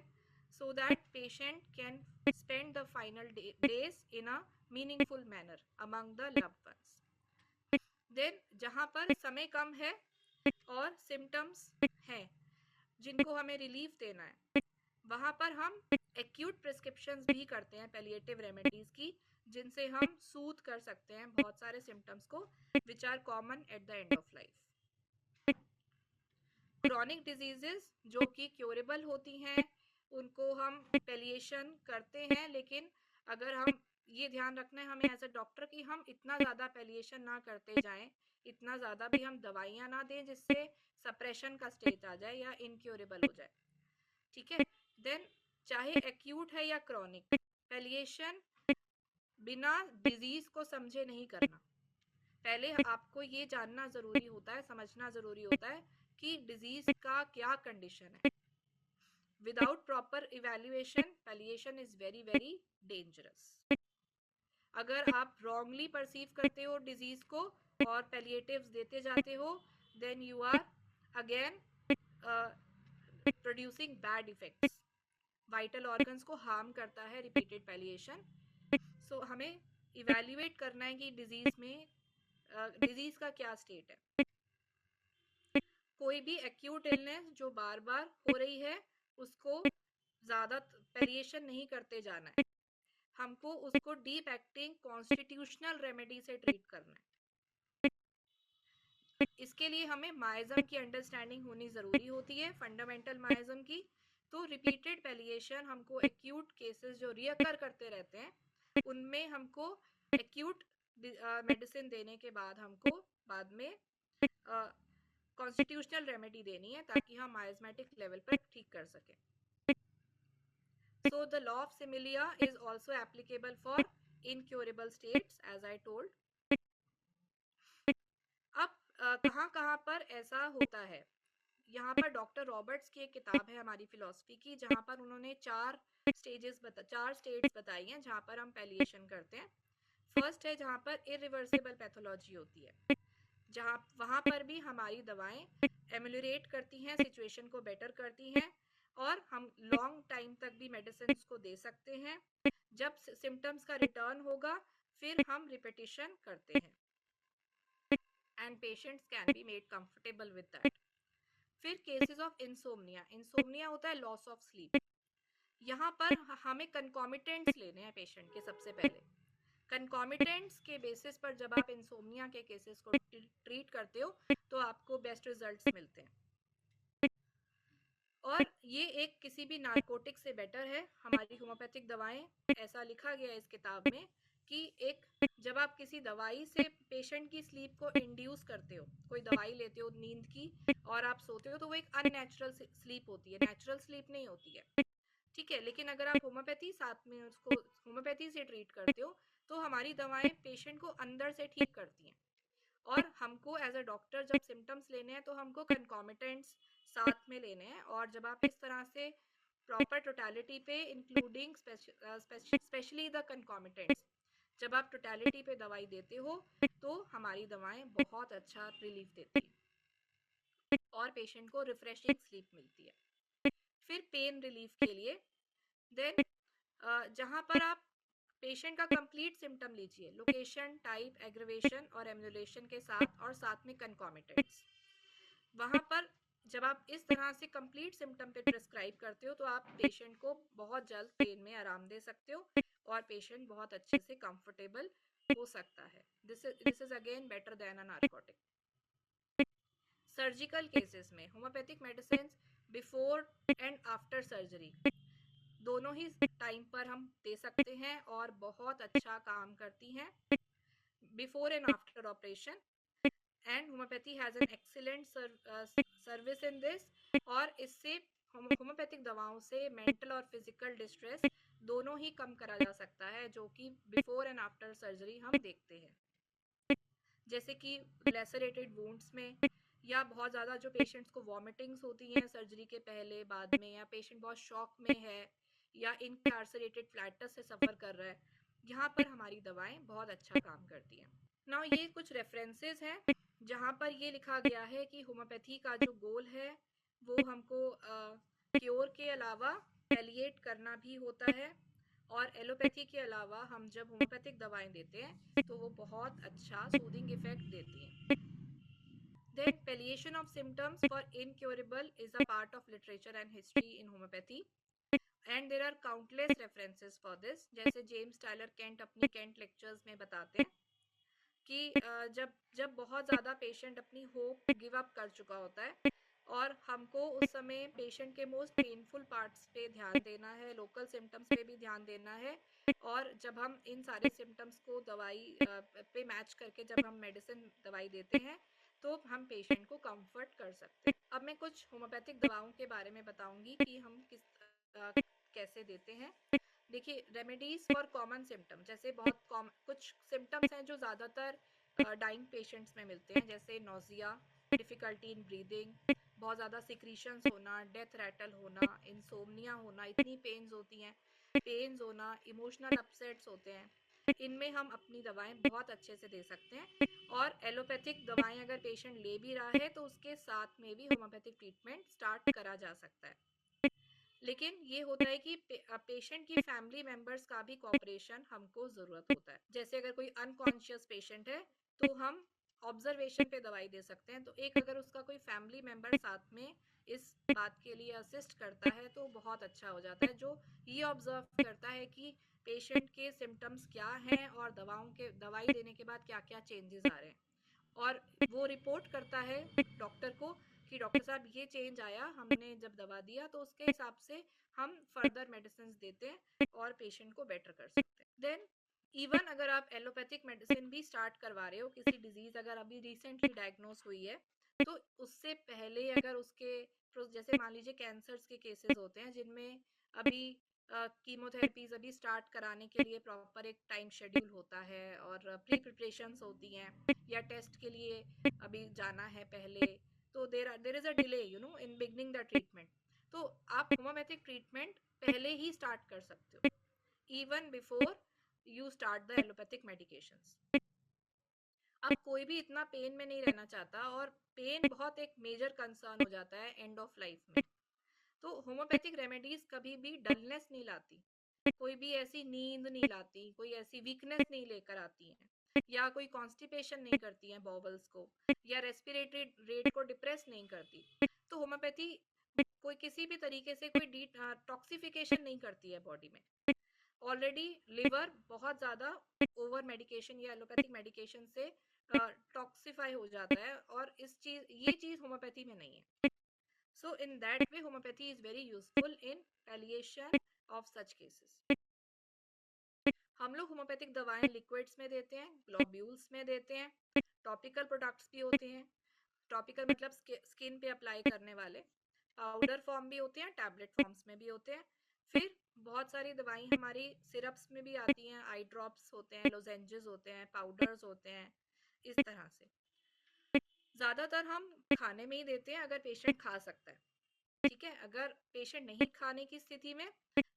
so that patient can spend the final days in a meaningful manner among the loved ones. Then जहाँ पर समय कम है और सिम्टम्स हैं जिनको हमें रिलीफ देना है, वहाँ पर हम एक्यूट प्रिस्क्रिप्शंस भी करते हैं पैलिएटिव रेमेडीज की, जिनसे हम सूथ कर सकते हैं बहुत सारे सिम्टम्स को which are common at the end of life. Chronic diseases जो कि क्योरेबल होती हैं उनको हम पैलिएशन करते हैं, लेकिन अगर हम ये ध्यान रखना है हमें एज अ डॉक्टर कि हम इतना ज़्यादा पैलिएशन ना करते जाएं, इतना ज़्यादा भी हम दवाइयाँ ना दें जिससे सप्रेशन का स्टेज आ जाए या इनक्योरेबल हो जाए. ठीक है. देन चाहे एक्यूट है या क्रॉनिक, पैलिएशन बिना डिजीज को समझे नहीं करना. पहले आपको ये जानना जरूरी होता है, समझना जरूरी होता है कि डिजीज का क्या कंडीशन है. Without proper evaluation palliation is very very dangerous. अगर आप रॉन्गली परसीव करते हो डिजीज को और पैलिएटिव्स देते जाते हो, then you are again producing bad effects. Vital organs को हार्म करता है रिपीटेड पैलिएशन. सो हमें इवैल्यूएट करना है कि डिजीज में डिजीज का क्या स्टेट है. कोई भी एक्यूट इलनेस जो बार बार हो रही है उसको ज्यादा पैलिएशन नहीं करते जाना है. हमको उसको डीप एक्टिंग कॉन्स्टिट्यूशनल रेमेडी से ट्रीट करना है. इसके लिए हमें माइज्म की अंडरस्टैंडिंग होनी जरूरी होती है, फंडामेंटल माइज्म की. तो रिपीटेड पैलिएशन हमको एक्यूट केसेस जो रियकर करते रहते हैं उनमें हमको एक्यूट मेडिसिन देने के बाद हमको बाद में कॉन्स्टिट्यूशनल रेमेडी देनी है ताकि हम माइज्मेटिक लेवल पर ठीक कर सकें. So the law of similia is also applicable for incurable states, as I told. अब कहाँ पर ऐसा होता है, यहाँ पर डॉक्टर रॉबर्ट्स की एक किताब है हमारी फिलॉसफी की, जहाँ पर उन्होंने चार स्टेट्स बताई हैं जहाँ पर हम पैलिएशन करते हैं. फर्स्ट है जहाँ पर इरिवर्सिबल पैथोलॉजी होती है, जहाँ वहाँ पर भी हमारी दवाएं एम्यूलरेट करती हैं, सिचुएशन को बेटर करती हैं और हम लॉन्ग टाइम तक भी मेडिसिन को दे सकते हैं. जब सिम्टम्स का रिटर्न होगा फिर हम रिपीटिशन करते हैं and patients can be made comfortable with that. फिर केसेस ऑफ इंसोम्निया होता है लॉस ऑफ स्लीप. यहाँ पर हमें कंकॉमिटेंट्स लेने हैं पेशेंट के. सबसे पहले कंकॉमिटेंट्स के बेसिस पर जब आप इंसोम्निया के केसेस को ट्रीट करते हो तो आपको बेस्ट रिजल्ट्स मिलते हैं. और ये एक किसी भी नार्कोटिक से बेटर है. हमारी होम्योपैथिक दवाएं, ऐसा लिखा गया है इस किताब में कि एक जब आप किसी दवाई से पेशेंट की स्लीप को इंड्यूस करते हो, कोई दवाई लेते हो नींद की और आप सोते हो, तो वो एक अननेचुरल स्लीप होती है, नेचुरल स्लीप नहीं होती है. ठीक है. लेकिन अगर आप होम्योपैथी साथ में उसको होम्योपैथी से ट्रीट करते हो तो हमारी दवाएं पेशेंट को अंदर से ठीक करती हैं. और हमको एज अ डॉक्टर जब सिम्टम्स लेने हैं तो हमको कंकॉमिटेंट्स साथ में लेने हैं. और जब आप इस तरह से प्रॉपर टोटलिटी पे इंक्लूडिंग स्पेशली द कंकॉमिटेंट्स, जब आप टोटलिटी पे दवाई देते हो तो हमारी दवाएं बहुत अच्छा रिलीफ देती है और पेशेंट को रिफ्रेशिंग स्लीप मिलती है. फिर पेन रिलीफ के लिए देन जहाँ पर आप पेशेंट का कंप्लीट सिम्टम लीजिए, लोकेशन, टाइप, एग्रीवेशन और एम्यूलेशन के साथ और साथ में कंकॉमिटेंट्स. वहाँ पर जब आप इस तरह से कंप्लीट सिम्टम पे प्रिस्क्राइब करते हो तो आप पेशेंट को बहुत जल्द पेन में आराम दे सकते हो और पेशेंट बहुत अच्छे से कंफर्टेबल हो सकता है. This is again better than a narcotic. Surgical cases में homeopathic medicine before and after surgery दोनों ही टाइम पर हम दे सकते हैं और बहुत अच्छा काम करती हैं before and after operation. And homeopathy has an excellent service in this. और इससे होम्योपैथिक दवाओं से मेंटल और फिजिकल डिस्ट्रेस दोनों ही कम करा जा सकता है, जो कि बिफोर एंड आफ्टर सर्जरी हम देखते हैं. जैसे कि लेसरेटेड वुंड्स में, या बहुत ज़्यादा जो पेशेंट्स को वॉमिटिंग्स होती हैं सर्जरी के पहले बाद में, या पेशेंट बहुत शॉक में है या इनकार्सरेटेड फ्लैटस से सफ़र कर रहा है, यहाँ पर हमारी दवाएं बहुत अच्छा काम करती हैं. नाउ ये कुछ रेफरेंसेस हैं जहाँ पर ये लिखा गया है कि होम्योपैथी का जो गोल है वो हमको क्योर के अलावा पैलिएट करना भी होता है, और एलोपैथी के अलावा हम जब होम्योपैथिक दवाएं देते हैं तो वो बहुत अच्छा सूदिंग इफेक्ट देती हैं. Then palliation of symptoms for incurable is a part of literature and history in homeopathy. And there are countless references for this. जैसे जेम्स टायलर केंट अपनी केंट लेक्चर्स में बताते हैं कि जब जब बहुत ज़्यादा पेशेंट अपनी होप गिव अप कर चुका होता है, और हमको उस समय पेशेंट के मोस्ट पेनफुल पार्ट्स पे ध्यान देना है, लोकल सिम्टम्स पे भी ध्यान देना है, और जब हम इन सारे सिम्टम्स को दवाई पे मैच करके जब हम मेडिसिन दवाई देते हैं तो हम पेशेंट को कंफर्ट कर सकते हैं. अब मैं कुछ होम्योपैथिक दवाओं के बारे में बताऊंगी कि हम अ, कैसे देते हैं. देखिए, रेमेडीज फॉर कॉमन सिम्टम, जैसे बहुत कुछ सिम्टम्स हैं जो ज़्यादातर डाइंग पेशेंट्स में मिलते हैं, जैसे नोजिया, डिफ़िकल्टी इन ब्रीदिंग, बहुत ज़्यादा सिक्रीशंस होना, डेथ रैटल होना, इंसोम्निया होना, इतनी पेन्स होना, इमोशनल अपसेट्स होते हैं. इनमें हम अपनी दवाएं बहुत अच्छे से दे सकते हैं, और एलोपैथिक दवाएं अगर पेशेंट ले भी रहा है तो उसके साथ में भी होम्योपैथिक ट्रीटमेंट स्टार्ट करा जा सकता है. लेकिन ये होता है कि पेशेंट की फैमिली मेंबर्स का भी कोऑपरेशन हमको ज़रूरत होता है. जैसे अगर कोई अनकॉन्शियस पेशेंट है तो हम ऑब्जर्वेशन पे दवाई दे सकते हैं, तो एक अगर उसका कोई फैमिली मेंबर साथ में इस बात के लिए असिस्ट करता है तो बहुत अच्छा हो जाता है, जो ये ऑब्जर्व करता है कि पेशेंट के सिम्टम्स क्या हैं और दवाई देने के बाद क्या क्या चेंजेस आ रहे हैं, और वो रिपोर्ट करता है डॉक्टर को कि डॉक्टर साहब ये चेंज आया, हमने जब दवा दिया तो उसके हिसाब से हम फर्दर मेडिसिन देते हैं और पेशेंट को बेटर कर सकते हैं. देन इवन अगर आप एलोपैथिक मेडिसिन भी स्टार्ट करवा रहे हो, किसी डिजीज अगर अभी रिसेंटली डायग्नोस हुई है, तो उससे पहले अगर उसके जैसे मान लीजिए कैंसर्स के केसेस होते हैं जिनमें अभी कीमोथेरेपीज अभी स्टार्ट कराने के लिए प्रॉपर एक टाइम शेड्यूल होता है और प्री प्रिपरेशंस होती हैं, या टेस्ट के लिए अभी जाना है पहले, तो there is a delay in beginning the treatment. तो आप होम्योपैथिक ट्रीटमेंट पहले ही स्टार्ट कर सकते हो, even before you start the allopathic medications. अब कोई भी इतना पेन में नहीं रहना चाहता, और पेन बहुत एक मेजर कंसर्न हो जाता है एंड ऑफ लाइफ में. तो होम्योपैथिक रेमेडीज कभी भी डलनेस नहीं लाती, कोई भी ऐसी नींद नहीं लाती, कोई ऐसी वीकनेस नहीं लेकर आती हैं, या कोई कॉन्स्टिपेशन नहीं करती हैं बॉवल्स को, या रेस्पिरेटरी रेट को डिप्रेस नहीं करती. तो होम्योपैथी कोई किसी भी तरीके से कोई टॉक्सिफिकेशन नहीं करती है बॉडी में. ऑलरेडी लिवर बहुत ज़्यादा ओवर मेडिकेशन या एलोपैथिक मेडिकेशन से टॉक्सिफाई हो जाता है, और ये चीज़ होम्योपैथी में नहीं है. So in that way, homeopathy is very useful in palliation of such cases. हम लोग होम्योपैथिक दवाएं लिक्विड्स में देते हैं, ग्लोब्यूल्स में देते हैं, टॉपिकल प्रोडक्ट्स भी होते हैं. टॉपिकल मतलब स्किन पे अप्लाई करने वाले, पाउडर फॉर्म भी होते हैं, टैबलेट फॉर्म्स में भी होते हैं. फिर बहुत सारी दवाई हमारी सिरप्स में भी आती हैं, आई ड्रॉप्स होते हैं, लोजेंजेस होते हैं, पाउडर्स होते हैं, इस तरह से. ज़्यादातर हम खाने में ही देते हैं अगर पेशेंट खा सकता है. ठीक है, अगर पेशेंट नहीं खाने की स्थिति में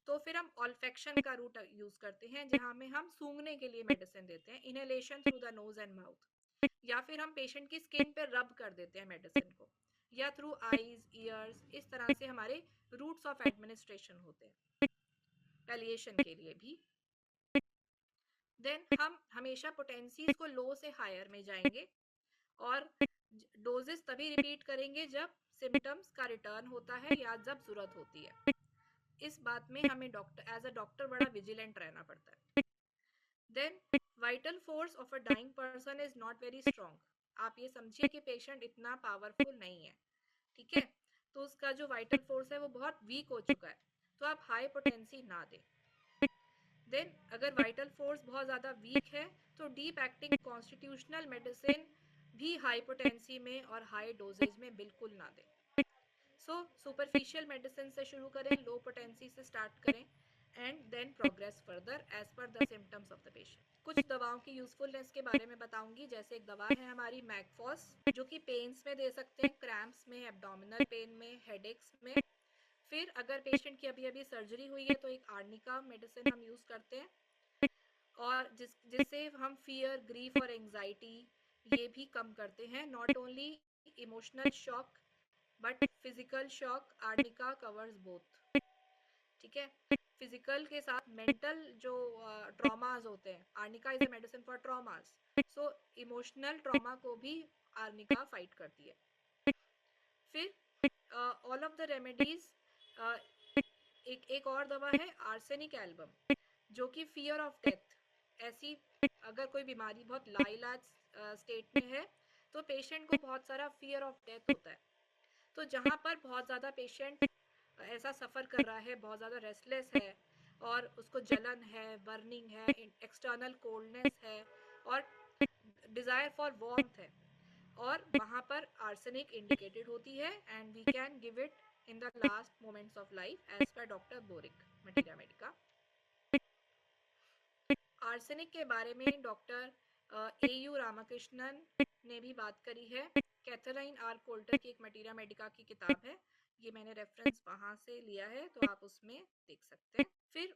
तो फिर हम ऑल्फेक्शन का रूट यूज करते हैं, जहां में हम सूंघने के लिए मेडिसिन देते हैं, inhalation through the nose and mouth, या फिर हम पेशेंट की स्किन पे रब कर देते हैं मेडिसिन को, या थ्रू आईज ईयर्स, इस तरह से हमारे रूट्स ऑफ एडमिनिस्ट्रेशन होते हैं पैलिएशन के लिए भी. देन हम हमेशा पोटेंसीज को लो से हायर में जाएंगे, और डोजेस तभी रिपीट करेंगे जब सिम्टम्स का रिटर्न होता है या जब जरूरत होती है. इस बात में हमें डॉक्टर एज अ डॉक्टर बड़ा विजिलेंट रहना पड़ता है. Then vital force of a dying person is not very strong. आप ये समझिए कि पेशेंट इतना पावरफुल नहीं है, ठीक है, तो उसका जो वाइटल फोर्स है वो बहुत वीक हो चुका है, तो आप हाई पोटेंसी ना दें. देन अगर वाइटल फोर्स बहुत ज़्यादा वीक है तो डीप एक्टिंग कॉन्स्टिट्यूशनल मेडिसिन भी हाई पोटेंसी में और हाई डोजेज में बिल्कुल ना दें. सो सुपरफिशियल मेडिसिन से शुरू करें, लो पोटेंसी से स्टार्ट करें, and then progress further as per the symptoms of the patient. कुछ दवाओं की यूजफुलनेस के बारे में बताऊंगी. जैसे एक दवा है हमारी मैगफॉस, जो कि पेन्स में दे सकते हैं, क्रैम्प्स में, एब्डोमिनल पेन में, हेडेक्स में. फिर अगर पेशेंट की अभी अभी सर्जरी हुई है तो एक आर्निका मेडिसिन हम यूज़ करते हैं, और जिससे हम फियर, ग्रीफ और एंजाइटी ये भी कम करते हैं. Not only emotional shock but physical shock, arnica covers both. ठीक है। फिजिकल के साथ मेंटल जो ट्रॉमास होते हैं, arnica is a medicine for traumas, so emotional trauma को भी आर्निका फाइट करती है। फिर ऑल ऑफ द रेमेडीज, एक और दवा है आर्सेनिक एल्बम, जो कि फियर ऑफ डेथ, ऐसी अगर कोई बीमारी बहुत लाइलाज स्टेट में है तो पेशेंट को बहुत सारा फियर ऑफ डेथ होता है। तो जहाँ पर बहुत ज़्यादा पेशेंट ऐसा सफ़र कर रहा है, बहुत ज़्यादा रेस्टलेस है और उसको जलन है, बर्निंग है, एक्सटर्नल कोल्डनेस है और डिज़ायर फॉर वार्मथ है, और वहाँ पर आर्सेनिक इंडिकेटेड होती है and we can give it in the last moments of life as per doctor Boericke, materia medica. Arsenic के बारे में डॉक्टर ए यू रामाकृष्णन ने भी बात करी है। कैथरीन आर कोल्टर की एक मटीरिया मेडिका की किताब है, ये मैंने रेफरेंस वहाँ से लिया है तो आप उसमें देख सकते हैं। फिर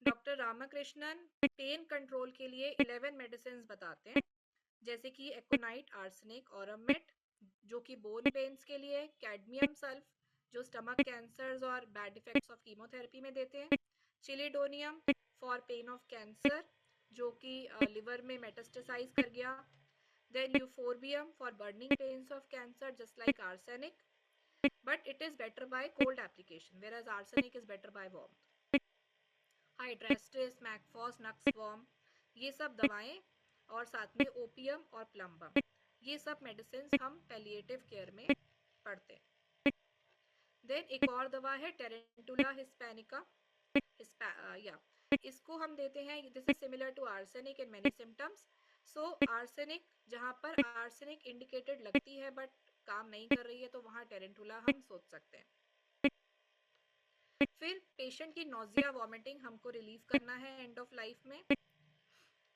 डॉक्टर रामाकृष्णन पेन कंट्रोल के लिए 11 मेडिसिन बताते हैं, जैसे कि एकोनाइट, आर्सेनिक, औरमेट जो कि बोन पेन्स के लिए, कैडमियम सल्फ जो स्टमक कैंसर्स और बैड इफेक्ट्स ऑफ कीमोथेरेपी में देते हैं, chelidonium for pain of cancer जो कि लिवर में मेटास्टेसाइज कर गया, then euphorbium for burning pains of cancer just like arsenic, but it is better by cold application whereas arsenic is better by warmth. Hydrastis, mag phos, nux vom, ये सब दवाएं, और साथ में ओपियम और प्लम्बम, ये सब मेडिसिन हम पैलिएटिव केयर में पढ़ते हैं। देन एक और दवा है टेरेंटुला हिस्पैनिका, या इसको हम देते हैं, this is similar to arsenic in many symptoms. So arsenic, जहाँ पर आर्सेनिक इंडिकेटेड लगती है बट काम नहीं कर रही है तो वहाँ टेरेंटुला हम सोच सकते हैं। फिर पेशेंट की नोजिया वॉमिटिंग हमको रिलीव करना है एंड ऑफ लाइफ में,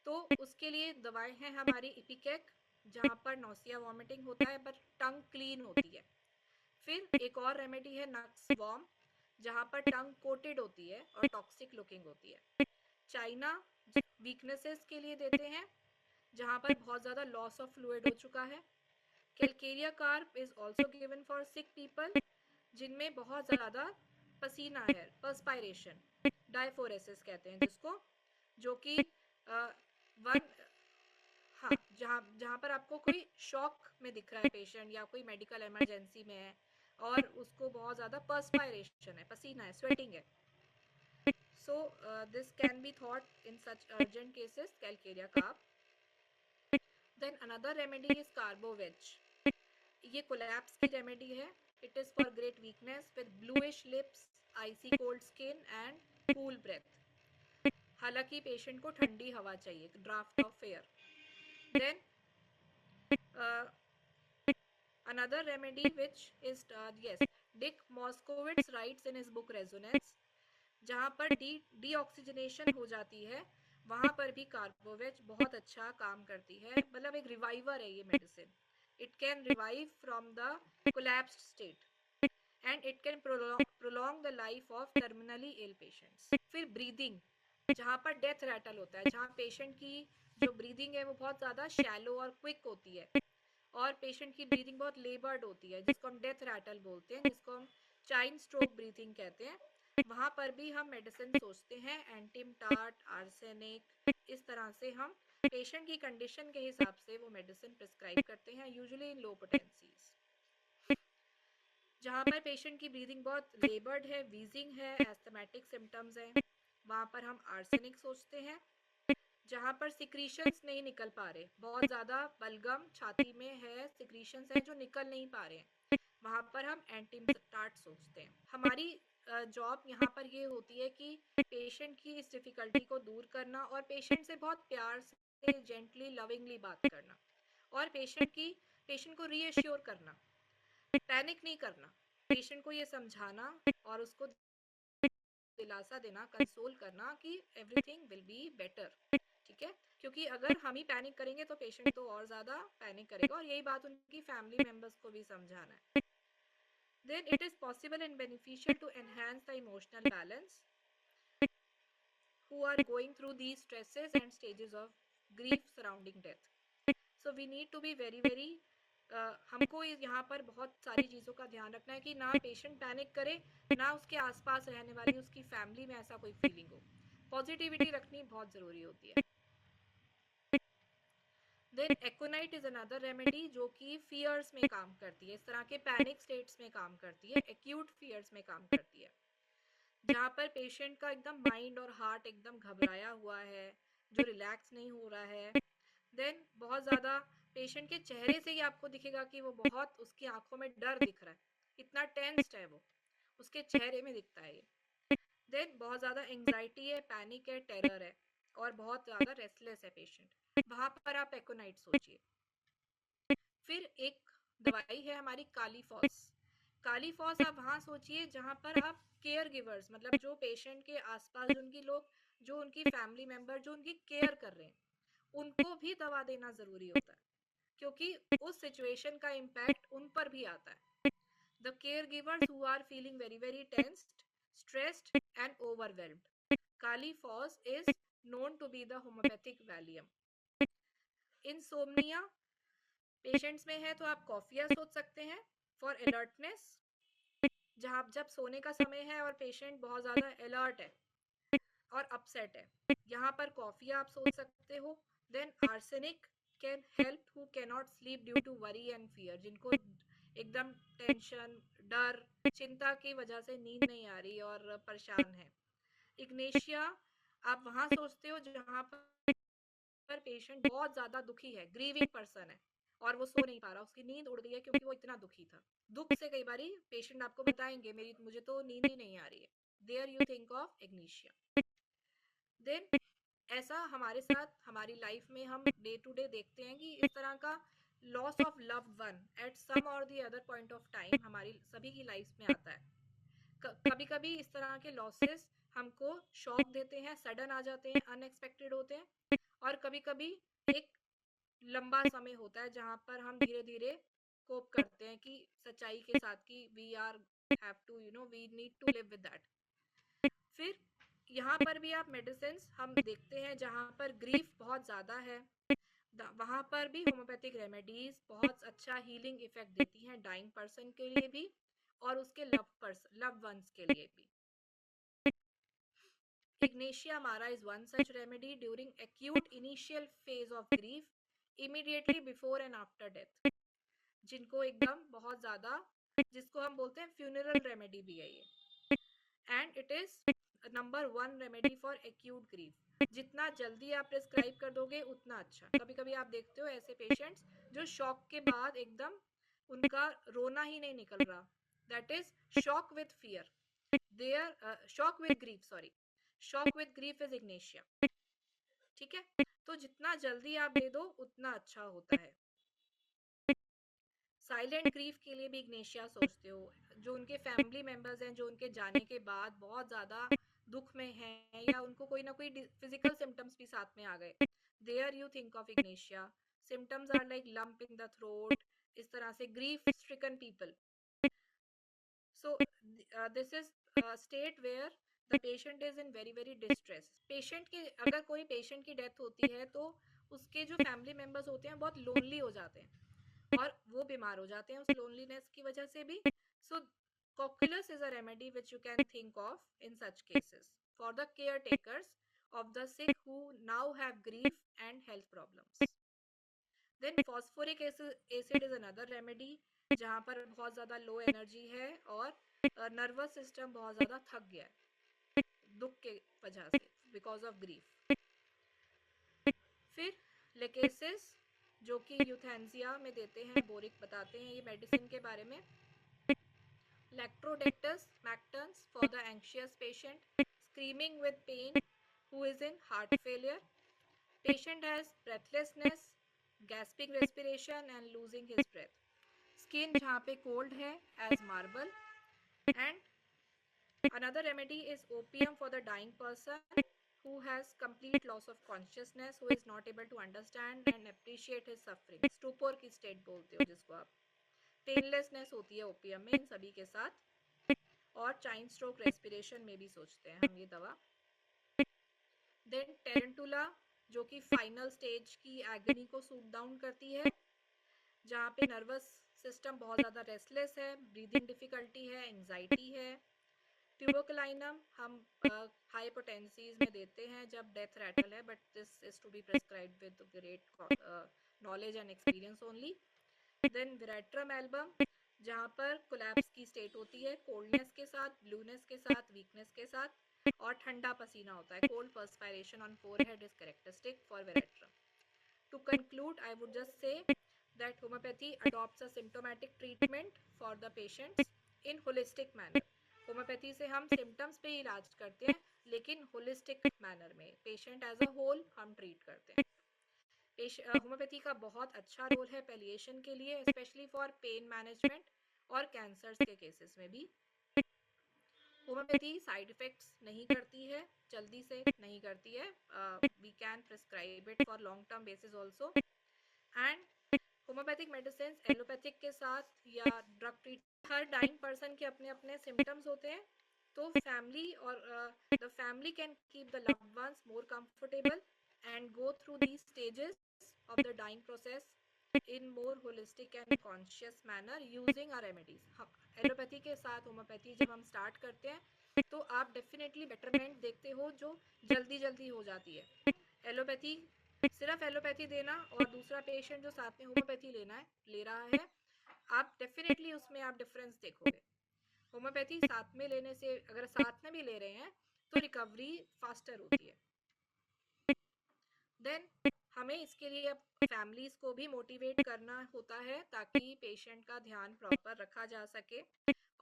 तो उसके लिए दवाएं हैं हमारी इपिकेक, जहाँ पर नोसिया वॉमिटिंग होता है बट टंग क्लीन होती है। फिर एक और रेमेडी है नक्सवॉर्म, जहाँ पर टंग कोटेड होती है और टॉक्सिक लुकिंग होती है। चाइना वीकनेसेस के लिए देते हैं, जहाँ पर बहुत ज़्यादा लॉस ऑफ फ्लूइड हो चुका है। Calcarea carp is also given for sick people जिनमें बहुत ज़्यादा पसीना है, पर्सपायरेशन, डायफोरेसिस कहते हैं जिसको, जो कि वन, हाँ, जहाँ जहाँ पर आपको कोई शॉक में दिख रहा है पेशेंट या कोई मेडिकल इमरजेंसी में है और उसको बहुत ज़्यादा पर्सपायरेशन है, पसीना है, स्वेटिंग है, so this can be thought in such urgent cases calcarea carb. Then another remedy is carbo veg, ये कोलैप्स की रेमेडी है, it is for great weakness with bluish lips, icy cold skin and cool breath, हालांकि पेशेंट को ठंडी हवा चाहिए, draft of air. Then another remedy which is yes, Dick Moskowitz writes in his book Resonance, जहाँ पर डीऑक्सीजनेशन हो जाती है वहाँ पर भी कार्बोवेज बहुत अच्छा काम करती है, मतलब एक रिवाइवर है ये medicine, it can revive from the collapsed state and it can prolong the life of terminally ill patients. फिर ब्रीदिंग, जहाँ पर डेथ रैटल होता है, जहाँ पेशेंट की जो ब्रीदिंग है वो बहुत ज़्यादा शैलो और क्विक होती है और पेशेंट की ब्रीदिंग बहुत लेबर्ड होती है, जिसको हम डेथ रैटल बोलते हैं, जिसको हम चाइन स्ट्रोक ब्रीथिंग कहते हैं, वहाँ पर भी हम मेडिसिन सोचते हैं, एंटीमटाट, आर्सेनिक, इस तरह से हम पेशेंट की कंडीशन के हिसाब से वो मेडिसिन प्रिस्क्राइब करते हैं, यूजुअली इन लो पोटेंसीज। जहाँ पर पेशेंट की ब्रीदिंग बहुत लेबर्ड है, वीजिंग है, एस्थमेटिक सिम्टम्स हैं, वहाँ पर हम आर्सेनिक सोचते हैं। जहाँ पर सिक्रीशंस नहीं निकल पा रहे, बहुत ज़्यादा बलगम छाती में है, सिक्रीशंस हैं जो निकल नहीं पा रहे हैं, वहाँ पर हम एंटीमटाट सोचते हैं। हमारी जॉब यहाँ पर ये होती है कि पेशेंट की इस डिफ़िकल्टी को दूर करना और पेशेंट से बहुत प्यार से, जेंटली, लविंगली बात करना और पेशेंट को रीएश्योर करना, पैनिक नहीं करना, पेशेंट को ये समझाना और उसको दिलासा देना, कंसोल करना कि एवरीथिंग विल बी बेटर, ठीक है, क्योंकि अगर हम ही पैनिक करेंगे तो पेशेंट तो और ज़्यादा पैनिक करेगा, और यही बात उनकी फैमिली मेम्बर्स को भी समझाना है। Then it is possible and beneficial to enhance the emotional balance who are going through these stresses and stages of grief surrounding death. So we need to be very, very हमको यहाँ पर बहुत सारी चीज़ों का ध्यान रखना है कि ना पेशेंट पैनिक करे, ना उसके आसपास रहने वाली उसकी फैमिली में ऐसा कोई फीलिंग हो। पॉजिटिविटी रखनी बहुत ज़रूरी होती है। देन एक्ोनाइट इज अनदर रेमेडी जो कि फियर्स में काम करती है, इस तरह के पैनिक स्टेट्स में काम करती है, एक्यूट फियर्स में काम करती है, जहाँ पर पेशेंट का एकदम माइंड और हार्ट एकदम घबराया हुआ है, जो रिलैक्स नहीं हो रहा है। देन बहुत ज़्यादा पेशेंट के चेहरे से ही आपको दिखेगा कि वो बहुत, उसकी आंखों में डर दिख रहा है, इतना टेंस्ड है वो, उसके चेहरे में दिखता है ये। देन बहुत ज़्यादा एंग्जाइटी है, पैनिक है, टेरर है, और बहुत ज़्यादा रेस्टलेस है पेशेंट, वहाँ पर आप एक्ोनाइट सोचिए। फिर एक दवाई है हमारी कालीफॉस। कालीफॉस आप वहाँ सोचिए जहाँ पर आप केयर गिवर्स, मतलब जो पेशेंट के आसपास जो उनकी लोग, जो उनकी फैमिली मेंबर जो उनकी केयर कर रहे हैं, उनको भी दवा देना ज़रूरी होता है, क्योंकि उस सिचुएशन का इम्पैक्ट उन पर भी आता है। The caregivers who are feeling very very tensed, stressed and overwhelmed. Kali-Phos is known to be the homeopathic Valium. Insomnia patients में है तो आप कॉफिया सोच सकते हैं फॉर अलर्टनेस, जहाँ जब सोने का समय है और पेशेंट बहुत ज़्यादा अलर्ट है और अपसेट है, यहाँ पर कॉफिया आप सोच सकते हो। Then arsenic can help who can not sleep due to worry and fear, जिनको एकदम टेंशन, डर, चिंता की वजह से नींद नहीं आ रही और परेशान है। इग्नेशिया आप वहाँ सोचते हो जहाँ पर पेशेंट बहुत ज़्यादा दुखी है, ग्रीविंग पर्सन है, और वो सो नहीं पा रहा, उसकी नींद उड़ गई है क्योंकि वो इतना दुखी था। दुख से कई बारी पेशेंट आपको बताएंगे मुझे तो नींद ही नहीं आ रही है, there you think of ignatia. Then ऐसा हमारे साथ हमारी लाइफ में हम डे टू डे देखते हैं कि इस तरह का loss of loved one at some और the other point of time हमारी सभी की लाइफ में आता है। कभी कभी इस तरह के लॉसेस हमको शॉक देते हैं, सडन आ जाते हैं, अनएक्सपेक्टेड होते हैं, और कभी कभी एक लंबा समय होता है जहाँ पर हम धीरे धीरे कोप करते हैं कि सच्चाई के साथ कि we are have to we need to live with that. फिर यहाँ पर भी आप मेडिसिन हम देखते हैं जहाँ पर ग्रीफ बहुत ज़्यादा है, वहाँ पर भी होम्योपैथिक रेमेडीज बहुत अच्छा हीलिंग इफेक्ट देती हैं, डाइंग पर्सन के लिए भी और उसके लव वंस के लिए भी। Ignatia amara is one such remedy during acute initial phase of grief, immediately before and after death. जिनको एकदम बहुत ज़्यादा, जिसको हम बोलते हैं फ्यूनरल रेमेडी भी है ये, and it is number 1 remedy for acute grief. जितना जल्दी आप प्रिस्क्राइब कर दोगे उतना अच्छा। कभी कभी आप देखते हो ऐसे पेशेंट्स जो शॉक के बाद एकदम उनका रोना ही नहीं निकल रहा, that is shock with fear, there shock with grief, sorry, shock with grief is ignatia. ठीक है, तो जितना जल्दी आप दे दो उतना अच्छा होता है। साइलेंट ग्रीफ के लिए भी इग्नेशिया सोचते हो, जो उनके फैमिली मेंबर्स हैं जो उनके जाने के बाद बहुत ज़्यादा दुख में हैं, या उनको कोई ना कोई फिजिकल सिम्टम्स भी साथ में आ गए, there you think of ignatia. Symptoms are like lump in the throat, इस तरह से grief stricken people. So this is state where the patient is in very very distress. Patient की, अगर कोई पेशेंट की डेथ होती है तो उसके जो फैमिली मेंबर्स होते हैं बहुत लोनली हो जाते हैं, और वो बीमार हो जाते हैं उस लोनलीनेस की वजह से भी। So cocculus is a remedy which you can think of in such cases for the caretakers of the sick who now have grief and health problems. Then phosphoric acid is another remedy, जहाँ पर बहुत ज़्यादा लो एनर्जी है और नर्वस सिस्टम बहुत ज़्यादा थक गया है दुख के वजह से, बिकॉज ऑफ ग्रीफ। फिर लेकेसिस, जो कि यूथेंसिया में देते हैं, बोरिक बताते हैं ये मेडिसिन के बारे में। Latrodectus mactans for the anxious patient screaming with pain who is in heart failure. Patient has breathlessness, gasping respiration and losing his breath. Skin जहाँ पे कोल्ड है as marble. And another remedy is opium for the dying person who has complete loss of consciousness, who is not able to understand and appreciate his suffering। स्टूपोर की स्टेट बोलते हो जिसको आप। पेनलेसनेस होती है ओपियम में इन सभी के साथ, और चाइन स्ट्रोक रेस्पिरेशन में भी सोचते हैं हम ये दवा। देन टेरेंटुला, जो कि फाइनल स्टेज की एगनी को सूट डाउन करती है। जहाँ पे नर्वस सिस्टम बहुत ज़्यादा रेस्टलेस है, ब्रीदिंग डिफ़िकल्टी है, एंग्जाइटी है। ट्यूबरकुलाइनम हम हाइपोटेंसीज में देते हैं जब डेथ रैटल है, but this is to be prescribed with great knowledge and experience only. Then veratrum album, जहाँ पर कोलैप्स की स्टेट होती है, कोल्डनेस के साथ, ब्लूनेस के साथ, वीकनेस के साथ, और ठंडा पसीना होता है। Cold perspiration on forehead is characteristic for veratrum. To conclude, I would just say that homeopathy adopts a symptomatic treatment for the patients in holistic manner. Homeopathy से हम सिम्टम्स पे इलाज करते हैं, लेकिन होलिस्टिक मैनर में पेशेंट एज अ होल हम ट्रीट करते हैं। होम्योपैथी का बहुत अच्छा रोल है पैलिएशन के लिए, स्पेशली फॉर पेन मैनेजमेंट और कैंसर्स के केसेस में भी। होम्योपैथी साइड इफेक्ट्स नहीं करती है, जल्दी से नहीं करती है। We can prescribe it for long term basis also. And homeopathic medicine allopathic के साथ या ड्रग ट्रीट, हर डाइंग पर्सन के अपने अपने सिम्टम्स होते हैं, तो फैमिली और the family can keep the loved ones more comfortable and go through the stages of the dying process in more holistic and conscious manner using our remedies. Allopathy के साथ होम्योपैथी जब हम स्टार्ट करते हैं तो आप डेफिनेटली बेटरमेंट देखते हो जो जल्दी जल्दी हो जाती है। एलोपैथी, सिर्फ एलोपैथी देना और दूसरा पेशेंट जो साथ में होम्योपैथी ले रहा है, आप डेफिनेटली उसमें आप डिफरेंस देखोगे। होम्योपैथी साथ में लेने से, अगर साथ में भी ले रहे हैं तो रिकवरी फास्टर होती है। देन हमें इसके लिए अब फैमिलीज को भी मोटिवेट करना होता है ताकि पेशेंट का ध्यान प्रॉपर रखा जा सके।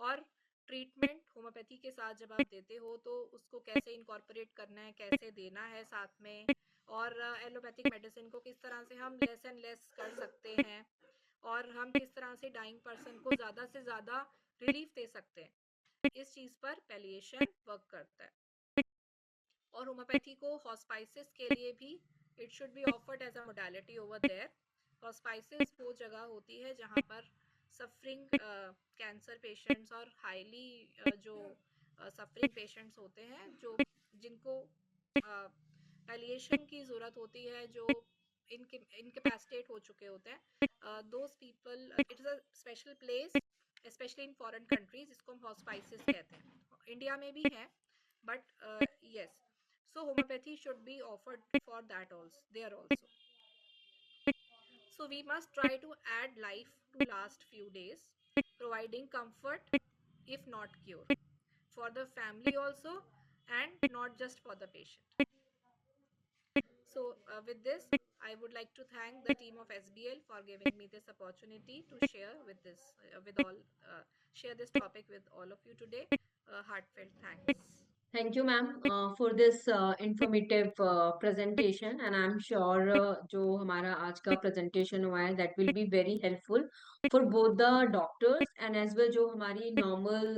और ट्रीटमेंट होम्योपैथी के साथ जब आप देते हो तो उसको कैसे इनकॉर्पोरेट करना है, कैसे देना है साथ में, और एलोपैथिक मेडिसिन को किस तरह से हम लेस एंड लेस कर सकते हैं, और हम किस तरह से डाइंग पर्सन को ज़्यादा से ज़्यादा रिलीफ दे सकते हैं, इस चीज़ पर पैलिएशन वर्क करता है। और होम्योपैथी को हॉस्पाइसिस के लिए भी it should be offered as a modality over there. Hospices वो जगह होती है जहाँ पर सफरिंग कैंसर पेशेंट्स और हाईली जो सफरिंग पेशेंट्स होते हैं, जो जिनको पैलिएशन की ज़रूरत होती है, जो इनकेपेसिटेट हो चुके होते हैं, those people, it is a special place specially in foreign countries, इसको हम हॉस्पाइसिस कहते हैं। इंडिया में भी है, but yes, so homeopathy should be offered for that also, there also. So we must try to add life to last few days, providing comfort if not cure for the family also, and not just for the patient. So with this, I would like to thank the team of SBL for giving me this opportunity to share with this with all share this topic with all of you today. Heartfelt thanks. Thank you, ma'am, for this informative presentation, and I'm sure जो हमारा आज का presentation हुआ है that will be very helpful for both the doctors and as well जो हमारी normal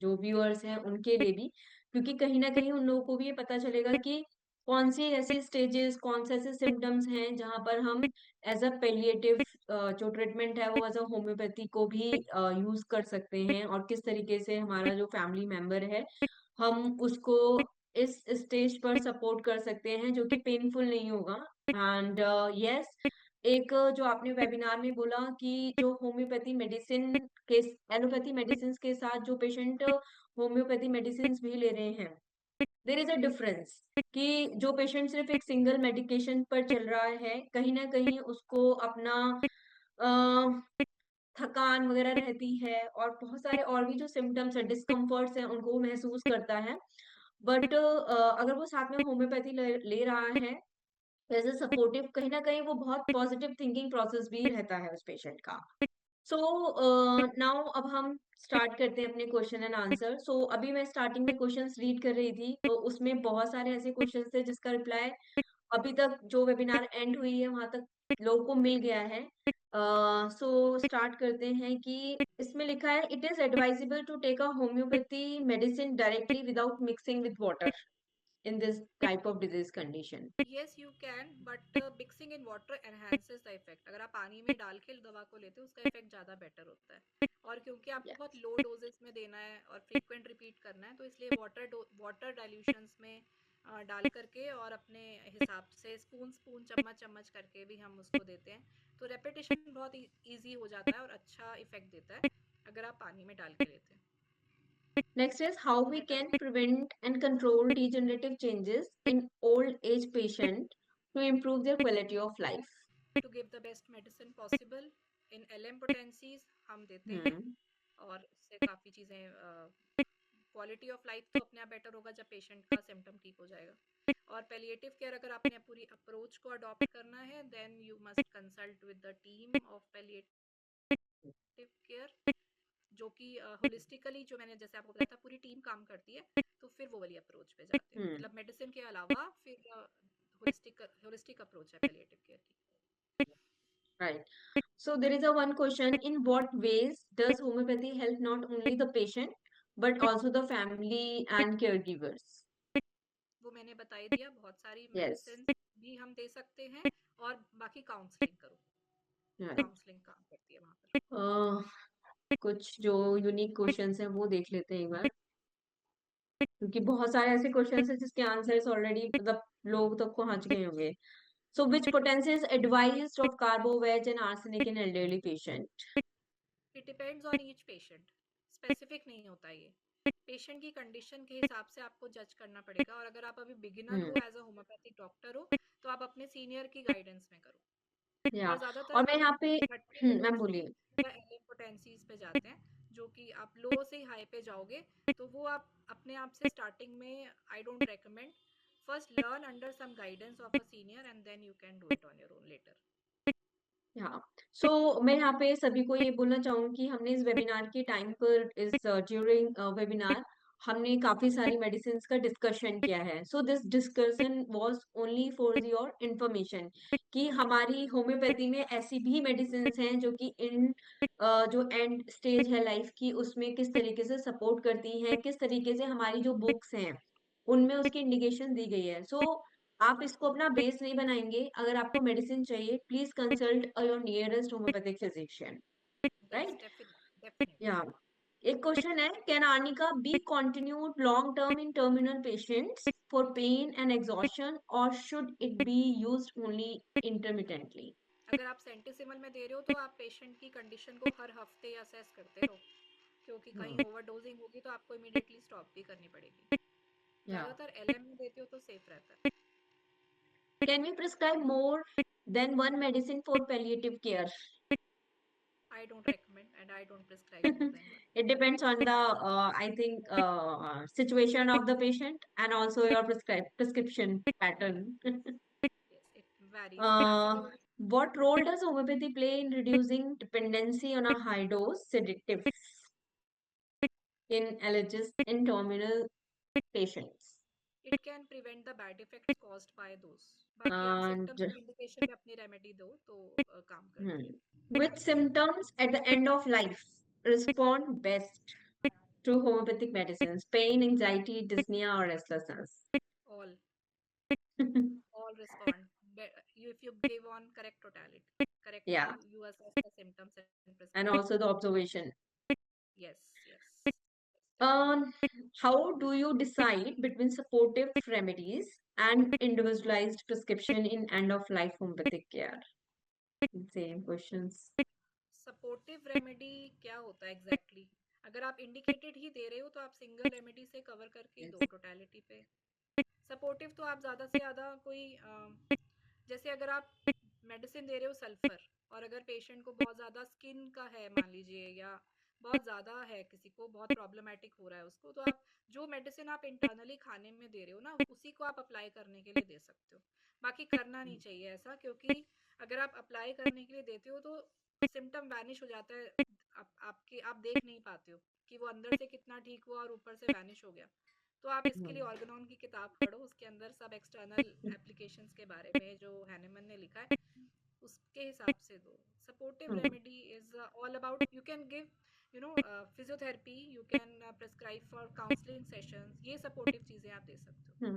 जो viewers हैं उनके लिए भी, क्योंकि कहीं ना कहीं उन लोगों को भी ये पता चलेगा कि कौन सी ऐसी stages, कौन से ऐसे symptoms हैं जहाँ पर हम एज अ पेलिएटिव जो ट्रीटमेंट है वो एज अ होम्योपैथी को भी यूज कर सकते हैं, और किस तरीके से हमारा जो फैमिली मेंबर है हम उसको इस स्टेज पर सपोर्ट कर सकते हैं जो कि पेनफुल नहीं होगा। एंड यस, एक जो आपने वेबिनार में बोला कि जो होम्योपैथी मेडिसिन के एलोपैथी मेडिसिन के साथ जो पेशेंट होम्योपैथी मेडिसिन भी ले रहे हैं, देयर इज अ डिफरेंस कि जो पेशेंट सिर्फ एक सिंगल मेडिकेशन पर चल रहा है, कहीं ना कहीं उसको अपना थकान वगैरह रहती है और बहुत सारे और भी जो सिम्टम्स है, डिस्कम्फर्ट्स हैं, उनको वो महसूस करता है। बट अगर वो साथ में होम्योपैथी ले रहा है एज अ सपोर्टिव, कहीं ना कहीं वो बहुत पॉजिटिव थिंकिंग प्रोसेस भी रहता है उस पेशेंट का। सो नाउ अब हम स्टार्ट करते हैं अपने क्वेश्चन एंड आंसर। सो अभी मैं स्टार्टिंग में क्वेश्चंस रीड कर रही थी, तो उसमें बहुत सारे ऐसे क्वेश्चंस थे जिसका रिप्लाई अभी तक जो वेबिनार एंड हुई है वहां तक लोगों को मिल गया है। सो स्टार्ट करते हैं कि इसमें लिखा है it is advisable to take a homeopathy medicine directly without mixing with water in this type of disease condition. Yes, you can, but mixing in water enhances the effect. अगर आप पानी में डाल के दवा को लेते हो उसका इफेक्ट ज़्यादा बेटर होता है, और क्योंकि आपको बहुत Yes. लो डोजेस में देना है और फ्रीक्वेंट रिपीट करना है, तो इसलिए वाटर डाइल्यूशंस में डाल करके और अपने हिसाब से स्पून स्पून चम्मच चम्मच करके भी हम उसको देते हैं। तो रेपिटेशन बहुत इजी हो जाता है और अच्छा इफेक्ट देता है अगर आप पानी में डाल के लेते हैं। Next is how we better can prevent and control degenerative changes in old age patient to improve their quality of life. To give the best medicine possible in LM potencies हम देते हैं Hmm. और इससे काफ़ी चीज़ें क्वालिटी ऑफ लाइफ तो अपने आप बेटर होगा जब पेशेंट का सिम्टम ठीक हो जाएगा। और पैलिएटिव केयर अगर आपने पूरी अप्रोच को अडॉप्ट करना है then you must consult with the team of palliative care जो कि होलिस्टिकली जो मैंने जैसे आपको बताया था पूरी टीम काम करती है, तो फिर वो वाली अप्रोच पे जाते हैं। Hmm. मतलब मेडिसिन के अलावा फिर होलिस्टिक अप्रोच है पैलिएटिव केयर की। Right. So there is a one question: in what ways does homeopathy help not only the patient but also the family and caregivers? वो मैंने बता ही दिया, बहुत सारी Yes. मेडिसिन भी हम दे सकते हैं और बाकी काउंसलिंग करो, Right. काउंसलिंग काम करती है वहाँ पर। कुछ जो यूनिक क्वेश्चंस हैं वो देख लेते हैं एक बार, क्योंकि बहुत सारे ऐसे क्वेश्चंस हैं जिसके आंसर्स ऑलरेडी मतलब लोग तक पहुंच गए होंगे. So which potency is advised of carbo, veg and arsenic in elderly patient? It depends on each patient, specific नहीं होता ये। पेशेंट की कंडीशन के हिसाब से आपको जज करना पड़ेगा और अगर आप अभी बिगिनर हो एज अ होम्योपैथिक डॉक्टर हो तो आप अपने सीनियर की गाइडेंस में करो। या और ज़्यादातर और मैं लोग यहाँ पे 30 मैम डेज बोलिए. या एलएम पोटेंसीज पे जाते हैं, जो कि आप लो से हाई पे जाओगे तो वो आप अपने आप से स्टार्टिंग में I don't recommend. First learn under some guidance of a senior and then you can do it on your own later. हाँ, सो मैं यहाँ पे सभी को ये बोलना चाहूंगी कि हमने इस वेबिनार के टाइम पर इस ड्यूरिंग वेबिनार हमने काफी सारी मेडिसिन का डिस्कशन किया है. So this discussion was only for your information कि हमारी होम्योपैथी में ऐसी भी मेडिसिन हैं जो कि इन जो एंड स्टेज है लाइफ की उसमें किस तरीके से सपोर्ट करती हैं, किस तरीके से हमारी जो बुक्स हैं उनमें उसकी इंडिकेशन दी गई है. सो आप इसको अपना बेस नहीं बनाएंगे. अगर आपको मेडिसिन चाहिए please consult your nearest homeopathic physician. Yes, right. Definitely. या एक क्वेश्चन है: can arnica be continued long term in terminal patients for pain and exhaustion और should it be used only intermittently? अगर आप सेंटिसिमल में दे रहे हो तो आप पेशेंट की कंडीशन को हर हफ्ते असेस करते रहो, क्योंकि कहीं ओवरडोजिंग होगी तो आपको इमीडिएटली स्टॉप भी करनी पड़ेगी। या ज़्यादातर एलएम में देते हो तो सेफ रहता है। Can we prescribe more than one medicine for palliative care? I don't recommend and I don't prescribe more than one. It depends on the I think situation of the patient and also your prescription pattern. Yes, it varies uh, massively. what role does homeopathy play in reducing dependency on a high dose sedative in allergists in terminal patients? It can prevent the bad effects caused by those. बाकी आप And सिम्टम्स की इंडिकेशन पे अपनी रेमेडी दो तो काम hmm, करती है। which symptoms at the end of life respond best to homeopathic medicines? Pain, anxiety, dyspnea, or restlessness? All all respond. You if you give on correct totality, correctly Yeah, you assess the symptoms and and prescribe. also the observation. Yes, yes, yes, definitely. Um, how do you decide between supportive remedies and individualized prescription in end of life homeopathic care? Same questions. Supportive remedy क्या होता है एग्जैक्टली exactly? अगर आप इंडिकेटेड ही दे रहे हो तो आप सिंगल रेमेडी से कवर करके Yes. दो टोटलिटी पे। सपोर्टिव तो आप ज़्यादा से ज़्यादा कोई जैसे अगर आप मेडिसिन दे रहे हो सल्फर और अगर पेशेंट को बहुत ज़्यादा स्किन का है मान लीजिए या बहुत ज़्यादा है किसी को बहुत प्रॉब्लमेटिक हो रहा है उसको, तो आप जो मेडिसिन आप इंटरनली खाने में दे रहे हो ना उसी को आप अप्लाई करने के लिए दे सकते हो। बाकी करना नहीं चाहिए ऐसा, क्योंकि अगर आप अप्लाई करने के लिए देते हो तो सिम्टम वैनिश हो जाता है। आपके आप देख नहीं पाते हो कि वो अंदर से कितना ठीक हुआ और ऊपर से वैनिश हो गया। तो आप इसके लिए ऑर्गेनॉन की किताब पढ़ो, उसके अंदर सब एक्सटर्नल एप्लीकेशंस के बारे में जो हैनेमन ने लिखा है उसके हिसाब से दो। Supportive remedy is all about you can give physiotherapy, you can prescribe for counselling sessions, ये सपोर्टिव चीज़ें आप दे सकते हो।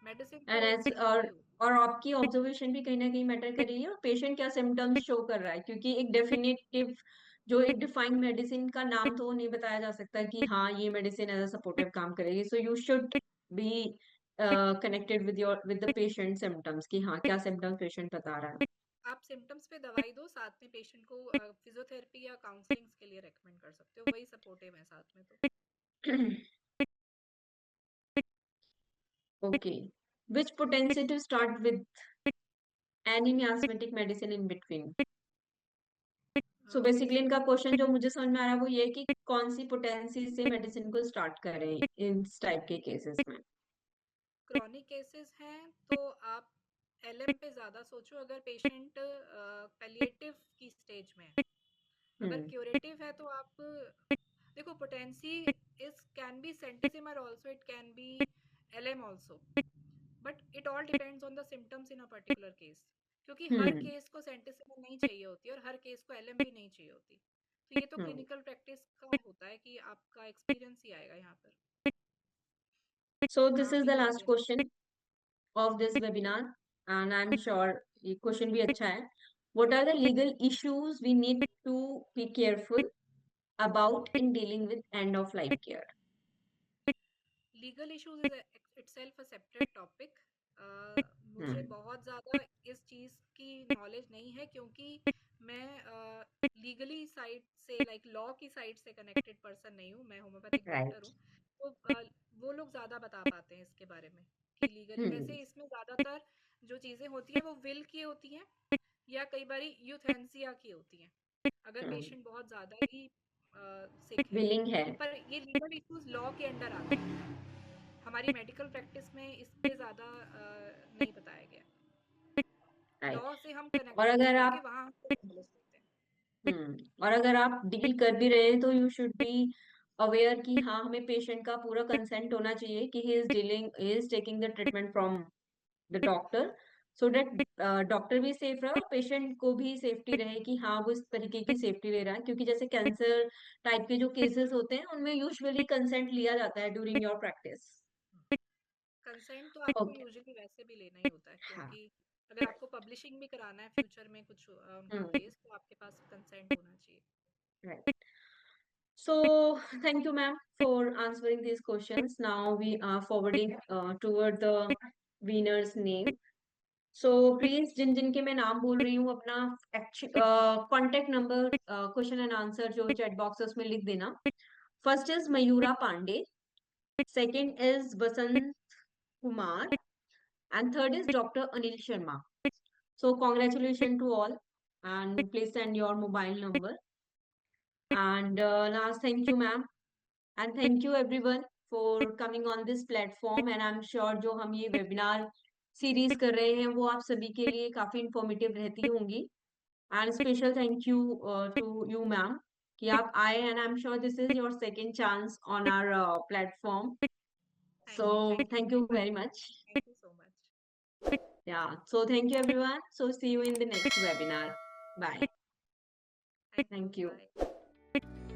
मेडिसिन And तो as सिंगल ही हो। और आपकी ऑब्जर्वेशन भी कहीं ना कहीं मैटर कर रही है, और पेशेंट क्या सिम्टम्स शो कर रहा है, क्योंकि एक डेफिनेटिव जो एक डिफाइंड मेडिसिन का नाम तो नहीं बताया जा सकता कि हाँ ये मेडिसिन एज अ सपोर्टिव काम करेगी. So you should be connected with the patient symptoms कि हाँ क्या सिम्टम्स पेशेंट बता रहा है. आप सिम्टम्स पे दवाई दो, साथ में पेशेंट को फिजियोथेरेपी या काउंसलिंग के लिए रेकमेंड कर सकते हो, वही सपोर्टिव है साथ में तो. Okay. Which potency to start with any miasmatic medicine in between? So basically इनका क्वेश्चन जो मुझे समझ में आ रहा है वो ये है कि कौन सी पोटेंसी से मेडिसिन को स्टार्ट करें इन टाइप के केसेस में. क्रॉनिक केसेस हैं तो आप एलएम पे ज़्यादा सोचो अगर पेशेंट पैलिएटिव की स्टेज में है. अगर क्यूरेटिव है तो आप देखो, potency is can be centesimal also, it can be LM also, but it all depends on the symptoms in a particular case. क्योंकि हर केस को सेंटिसिमर नहीं चाहिए होती और हर केस को एलएम भी नहीं चाहिए होती. तो ये तो क्लिनिकल प्रैक्टिस का होता है कि आपका एक्सपीरियंस ही आएगा यहाँ पर. So this आप is ही the जवाब last देना. question of this webinar and I'm sure ये question भी अच्छा है. What are the legal issues we need to be careful about in dealing with end of life care? Legal issues is itself a separate topic. मुझे बहुत ज़्यादा इस चीज़ की नॉलेज नहीं है क्योंकि मैं लीगली साइड से, लाइक लॉ की साइड से कनेक्टेड पर्सन नहीं हूँ. मैं होम्योपैथिक डॉक्टर Right. हूँ. तो वो लोग ज़्यादा बता पाते हैं इसके बारे में कि लीगली. वैसे इसमें ज़्यादातर जो चीज़ें होती हैं वो विल की होती हैं या कई बारी यूथेनेसिया की होती हैं, अगर पेशेंट बहुत ज़्यादा ही सिक है. Willing है. पर ये लीगल इश्यूज लॉ के अंडर आते हैं. हमारी मेडिकल प्रैक्टिस में इस पे ज़्यादा नहीं बताया गया. Right. लॉ से हम और कनेक्टेड अगर होकर के आप वहाँ हम नॉलेज लेते हैं. और अगर आप डील कर भी रहे हैं तो यू शुड बी अवेयर कि हाँ हमें पेशेंट का पूरा कंसेंट होना चाहिए कि he is taking the treatment from the doctor so that doctor भी सेफ रहे और पेशेंट को भी सेफ्टी रहे कि हाँ वो इस तरीके की सेफ्टी ले रहा है. क्योंकि जैसे कैंसर टाइप के जो केसेस होते हैं उनमें यूजुअली कंसेंट लिया जाता है ड्यूरिंग योर प्रैक्टिस. कंसेंट तो आपको ओके. यूजुअली वैसे भी लेना ही होता है हाँ. क्योंकि अगर आपको पब्लिशिंग भी कराना है फ्यूचर में कुछ उनका हम्म. केस, तो आपके पास कंसेंट होना चाहिए. Right. So thank you, ma'am, for answering these questions. Now we are forwarding toward the winner's name. So please, जिन जिन के मैं नाम बोल रही हूँ अपना contact number question and answer जो चैट बॉक्सेस में लिख देना. First is Mayura Pandey, second is Basant Kumar and third is Dr. Anil Sharma. So congratulations to all and please send your mobile number. And last, thank you, ma'am. And thank you everyone for coming on this platform. And I'm sure जो हम ये webinar series कर रहे हैं वो आप सभी के लिए काफी informative रहती होंगी. And special thank you to you, ma'am, कि आप आए. And I'm sure this is your second chance on our platform. So thank you very much. Thank you so much. Yeah. So thank you everyone. So see you in the next webinar. Bye. Thank Thank you. Bye.